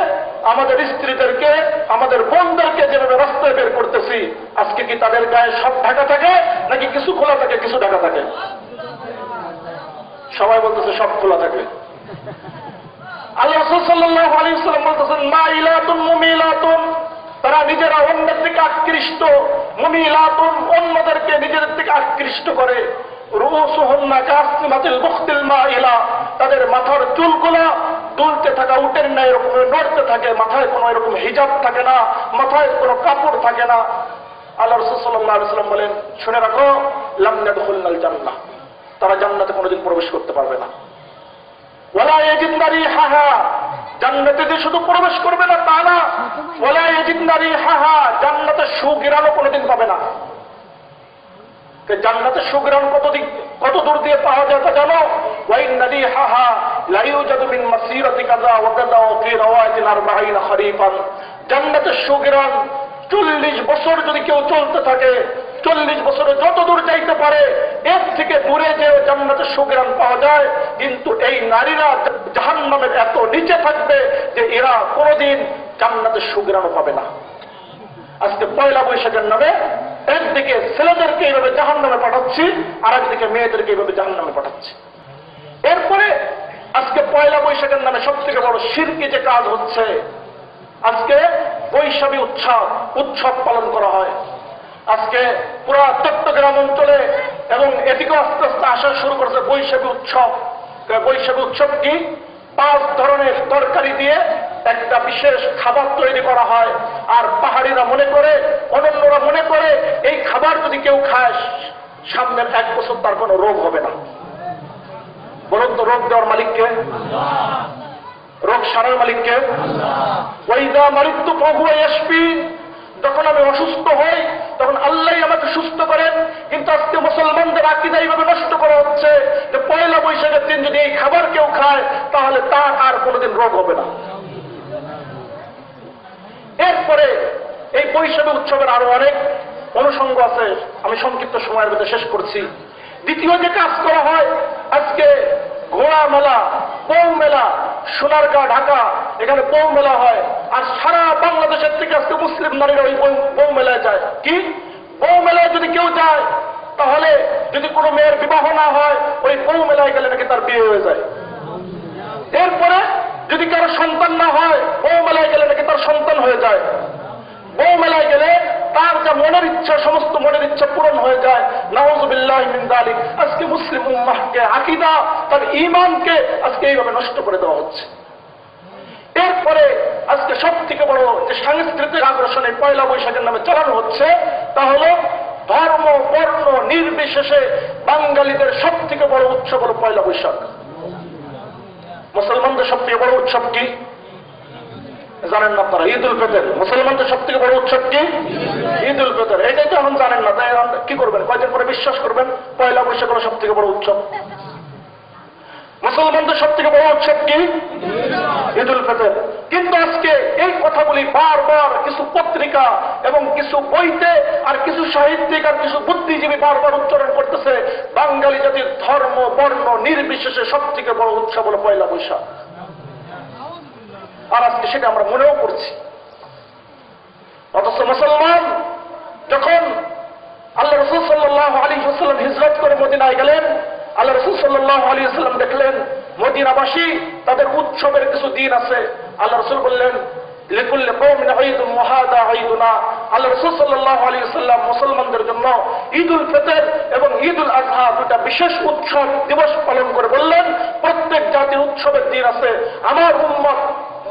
আমাদের স্ত্রীদেরকে, আমাদের বোনদেরকে যেভাবে রাস্তায় বের করতেছি, আজকে কি তাদের গায়ে সব ঢাকা থাকে নাকি কিছু খোলা থাকে, কিছু ঢাকা থাকে? সবাই বলতেছে সব খোলা থাকে। আল্লাহ রাসূল সাল্লাল্লাহু আলাইহি ওয়াসাল্লাম বলতেছেন, মাইলাতুন মুমিলাতুন, তারা নিজেরা অন্যের দিকে আকৃষ্ট, মুমিলাতুন অন্যদেরকে নিজেদের দিকে আকৃষ্ট করে। রুসুহুন্না কাসিমাতিল বুখতিল মাইলা, তাদের মাথার চুলগুলা দুলতে থাকা উটের ন্যায় এরকম নড়তে থাকে, মাথায় কোনো এরকম হিজাব থাকে না, মাথায় কোনো কাপড় থাকে না। আল্লাহ রাসূল সাল্লাল্লাহু আলাইহি ওয়াসাল্লাম বলেন, শুনে রাখো, লাম ইয়াদখুলনাল জান্নাহ, তারা জান্নাতে কোনোদিন প্রবেশ করতে পারবে না। ওয়ালা ইয়াজিদনা রিহাহা, জান্নাতে যে শুধু প্রবেশ করবে না তা না, ওয়ালা ইয়াজিদনা রিহাহা, জান্নাতে সুঘ্রাণও কোনোদিন পাবে না। জান্নাতে সুঘ্রাণ কত দূর দিয়ে পাওয়া যায় তা জানো? ওয়া ইন্না রিহাহা লা ইউজাদু মিন মাসিরাতি কাযা ওয়া কাযা ওয়া ফি রাওয়ায়াতিন 40 খরিফান। জান্নাতে সুঘ্রাণ 40 বছর যদি কেউ চলতে থাকে, 40 বছরে যত দূর যাইতে পারে এর থেকে দূরে যে জান্নাতের সুঘ্রাণ পাওয়া যায়। কিন্তু এই নারীরা জাহান্নামের এত নিচে থাকবে যে এরা কোনোদিন জান্নাতের সুঘ্রাণ পাবে না। আজকে পয়লা বৈশাখের নামে একদিকে ছেলেদেরকে এইভাবে জাহান্নামে পাঠাচ্ছি, আর একদিকে মেয়েদেরকে এইভাবে জাহান্নামে পাঠাচ্ছি। এরপরে আজকে পয়লা বৈশাখের নামে সব থেকে বড় শিরকি যে কাজ হচ্ছে, আজকে বৈশাখী উৎসব পালন করা হয়। আজকে পুরা চট্টগ্রাম অঞ্চলে এবং এদিকেও আস্তে আস্তে আসা শুরু করেছে বৈশাখী উৎসব। বৈশাখী উৎসব কি? 5 ধরনের তরকারি দিয়ে একটা বিশেষ খাবার তৈরি করা হয়, আর পাহাড়িরা মনে করে, অন্যরা মনে করে এই খাবার যদি কেউ খায় সামনের 1 বছর তার কোনো রোগ হবে না। বলুন তো, রোগ দেওয়ার মালিককে? রোগ সারার মালিককে? ওয়াইদা মারিদতু ফাহুয়া ইয়াশফিন, যখন আমি অসুস্থ হই তখন আল্লাহ আমাকে সুস্থ করেন। কিন্তু আজকে মুসলমানদের আকীদা এইভাবে নষ্ট করা হচ্ছে যে পয়লা বৈশাখের দিন যদি এই খাবার কেউ খায় তাহলে তার আর কোনোদিন রোগ হবে না। এরপরে এই বৈশাখী উৎসবের আরো অনেক অনুষঙ্গ আছে, আমি সংক্ষিপ্ত সময়ের ভিতরে শেষ করছি। দ্বিতীয় যে কাজ করা হয়, আজকে ঘোড়া মেলা, বউ মেলা, সোনারগাঁ ঢাকা, এখানে বউ মেলা হয়। আর সারা বাংলাদেশের থেকে আজকে মুসলিম নারীরা ওই বউ মেলায় যায়। কি? বউ মেলায় যদি কেউ যায় তাহলে যদি কোনো মেয়ের বিবাহ না হয়, ওই বউ মেলায় গেলে নাকি তার বিয়ে হয়ে যায়। এরপরে যদি কারো সন্তান না হয়, বউ মেলায় গেলে নাকি তার সন্তান হয়ে যায়। বউ মেলায় গেলে তার যা মনের ইচ্ছা, সমস্ত মনের ইচ্ছা পূরণ হয়ে যায়। নাউযুবিল্লাহি মিন যালিক। আজকে মুসলিম মুসলিম উম্মাহকে, আকীদা, তার ঈমানকে আজকে এইভাবে নষ্ট করে দেওয়া হচ্ছে। এরপরে আজকে সব থেকে বড় যে সাংস্কৃতিক আগ্রাসনে পয়লা বৈশাখের নামে চালানো হচ্ছে তা হলো ধর্ম বর্ণ নির্বিশেষে বাঙালিদের সব থেকে বড় উৎসব হলো পয়লা বৈশাখ। মুসলমানদের সব থেকে বড় উৎসব কি জানেন না আপনারা? ঈদ উল ফিতর। মুসলমানদের সব থেকে বড় উৎসব কি? ঈদ উল ফিতর। এটাই তো এখন জানেন না, তাই কি করবেন? কয়দিন পরে বিশ্বাস করবেন পয়লা বৈশাখ হলো সব থেকে বড় উৎসব। মুসলমানদের সব থেকে বড় উৎসব কি? ঈদ উল ফিতর। কিন্তু আজকে এই কথাগুলি বারবার কিছু পত্রিকা এবং কিছু বইতে আর কিছু সাহিত্যিক আর কিছু বুদ্ধিজীবী বারবার উচ্চারণ করতেছে, বাঙালি জাতির ধর্ম বর্ণ নির্বিশেষে সব থেকে বড় উৎসব হলো পয়লা বৈশাখ। আর আজকে সেটা আমরা মনেও করছি। অথচ মুসলমান যখন আল্লাহ রাসূল সাল্লাল্লাহু আলাইহি ওয়াসাল্লাম হিজরত করে মদিনায় গেলেন, আল্লাহ রাসূল সাল্লাল্লাহু আলাইহি ওয়াসাল্লাম দেখলেন মদিনাবাসী তাদের উৎসবের কিছু দিন আছে। আল্লাহ রাসূল বললেন লিকুল্লি কওমিন ঈদুন ওয়া হাদা ঈদুনা। আল্লাহ রাসূল সাল্লাল্লাহু আলাইহি ওয়াসাল্লাম মুসলমানদের জন্য ঈদুল ফিতর এবং ঈদুল আযহা দুটা বিশেষ উৎসব দিবস পালন করে বললেন, প্রত্যেক জাতির উৎসবের দিন আছে, আমার উম্মত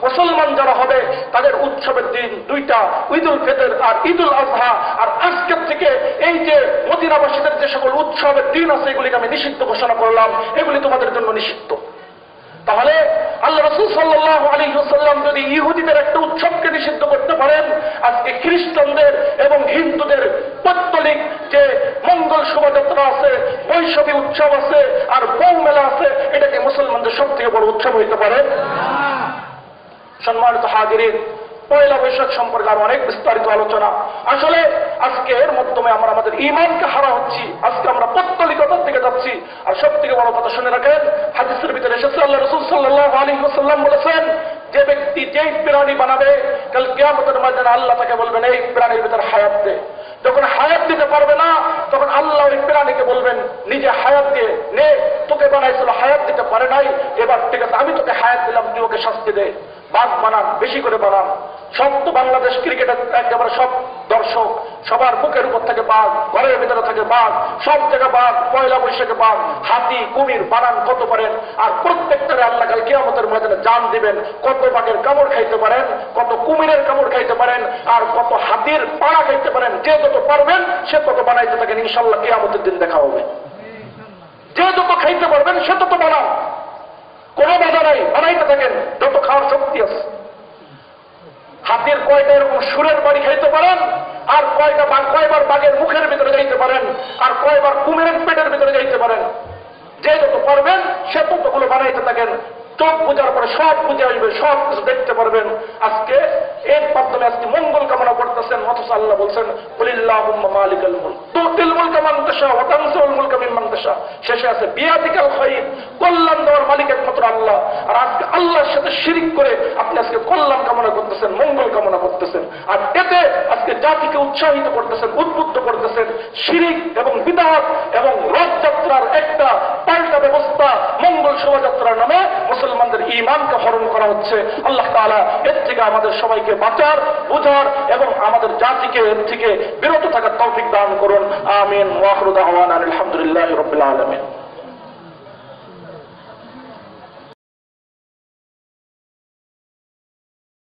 মুসলমান যারা হবে তাদের উৎসবের দিন দুইটা, ঈদুল ফিতর আর ঈদুল আযহা। আর আজকের থেকে এই যে মদিনাবাসীদের যে সকল উৎসবের দিন আছে এগুলিকে আমি নিষিদ্ধ ঘোষণা করলাম, এগুলি তোমাদের জন্য নিষিদ্ধ। তাহলে আল্লাহ রাসূল সাল্লাল্লাহু আলাইহি ওয়াসাল্লাম যদি ইহুদিদের একটা উৎসবকে নিষিদ্ধ করতে পারেন, আজকে খ্রিস্টানদের এবং হিন্দুদের পৌত্তলিক যে মঙ্গল শোভাযাত্রা আছে, বৈশাখী উৎসব আছে আর বউ মেলা আছে, এটাকে মুসলমানদের সব থেকে বড় উৎসব হইতে পারে? সম্মানিত হাজিরিন, পয়লা বৈশাখ সম্পর্কে আরো অনেক বিস্তারিত আলোচনা। আসলে আজকে এর মাধ্যমে আমরা আমাদের ঈমানকে হারা হচ্ছি, আজকে আমরা পৌত্তলিকতার দিকে যাচ্ছি। আর সব থেকে বড় কথা শুনে রাখেন, হাদিসের ভিতরে এসেছে আল্লাহ রাসূল সাল্লাল্লাহু আলাইহি ওয়াসাল্লাম বলেছেন, যে ব্যক্তি যেই প্রাণী বানাবে কাল কিয়ামতের ময়দানে আল্লাহ তাকে বলবেন এই প্রাণীর ভিতরে হায়াত দে। যখন হায়াত দিতে পারবে না তখন আল্লাহ ওই প্রাণীকে বলবেন নিজে হায়াত দিয়ে নে, তোকে বানাইছিল হায়াত দিতে পারে নাই, এবার ঠিক আছে আমি তোকে হায়াত দিলাম, তুই ওকে শাস্তি দে। বাঘ বানান, বেশি করে বানান। সব তো বাংলাদেশ ক্রিকেটের একেবারে সব দর্শক, সবার বুকের উপর থাকে বাঘ, ঘরের ভিতরে থাকে বাঘ, সব জায়গায় বাঘ, পয়লা বৈশাখে বাঘ, হাতি, কুমির বানান কত পারেন। আর প্রত্যেকটারে আল্লাহ কাল কিয়ামতের ময়দানে জান দিবেন, কত বাঘের কামড় খাইতে পারেন, কত কুমিরের কামড় খাইতে পারেন, আর কত হাতির পাড়া খাইতে পারেন। যে যত পারবেন সে তত বানাইতে থাকেন, ইনশাআল্লাহ কিয়ামতের দিন দেখা হবে। যে যত খাইতে পারবেন সে তত বানান, কোনো বাধা নাই, বানাইতে থাকেন যত খাওয়ার শক্তি আছে। হাতির কয়টা এরকম সুরের বাড়ি খাইতে পারেন, আর কয়বার বাঘের মুখের ভিতরে যাইতে পারেন, আর কয়বার কুমিরের পেটের ভিতরে যাইতে পারেন। যে যত পারবেন সে ততগুলো বানাইতে থাকেন। চোখ বুঝার পরে সব বুঝে আসবে, সব কিছু দেখতে পারবেন। আজকে এর মাধ্যমে আজকে মঙ্গল কামনা করতেছেন, অথচ আল্লাহ বলছেন কুলিল্লাহুম্মা মালিকাল মুলক তুতিল মুলকা মান তাশা ওয়া তানসুল মুলকা মিম্মান তাশা। শেষে আছে বিয়াদিকাল খায়র, কল্যাণ দেওয়ার মালিক একমাত্র আল্লাহ। আর আজকে আল্লাহর সাথে শিরিক করে আপনি আজকে কল্যাণ কামনা করতেছেন, মঙ্গল কামনা করতেছেন। আর এতে আজকে জাতিকে উৎসাহিত করতেছেন, উদ্বুদ্ধ করতেছেন। শিরিক এবং বিদআত এবং রথযাত্রার একটা পাল্টা ব্যবস্থা, মঙ্গল শোভাযাত্রার নামে মুসলমানদের ঈমানকে হরণ করা হচ্ছে। আল্লাহ তাআলা এর থেকে আমাদের সবাইকে বাঁচার, বুঝার এবং আমাদের জাতিকে এর থেকে বিরত থাকার তৌফিক দান করুন। আমিন। ওয়া আখিরু দাওয়ানা আলহামদুলিল্লাহি রাব্বিল আলামিন।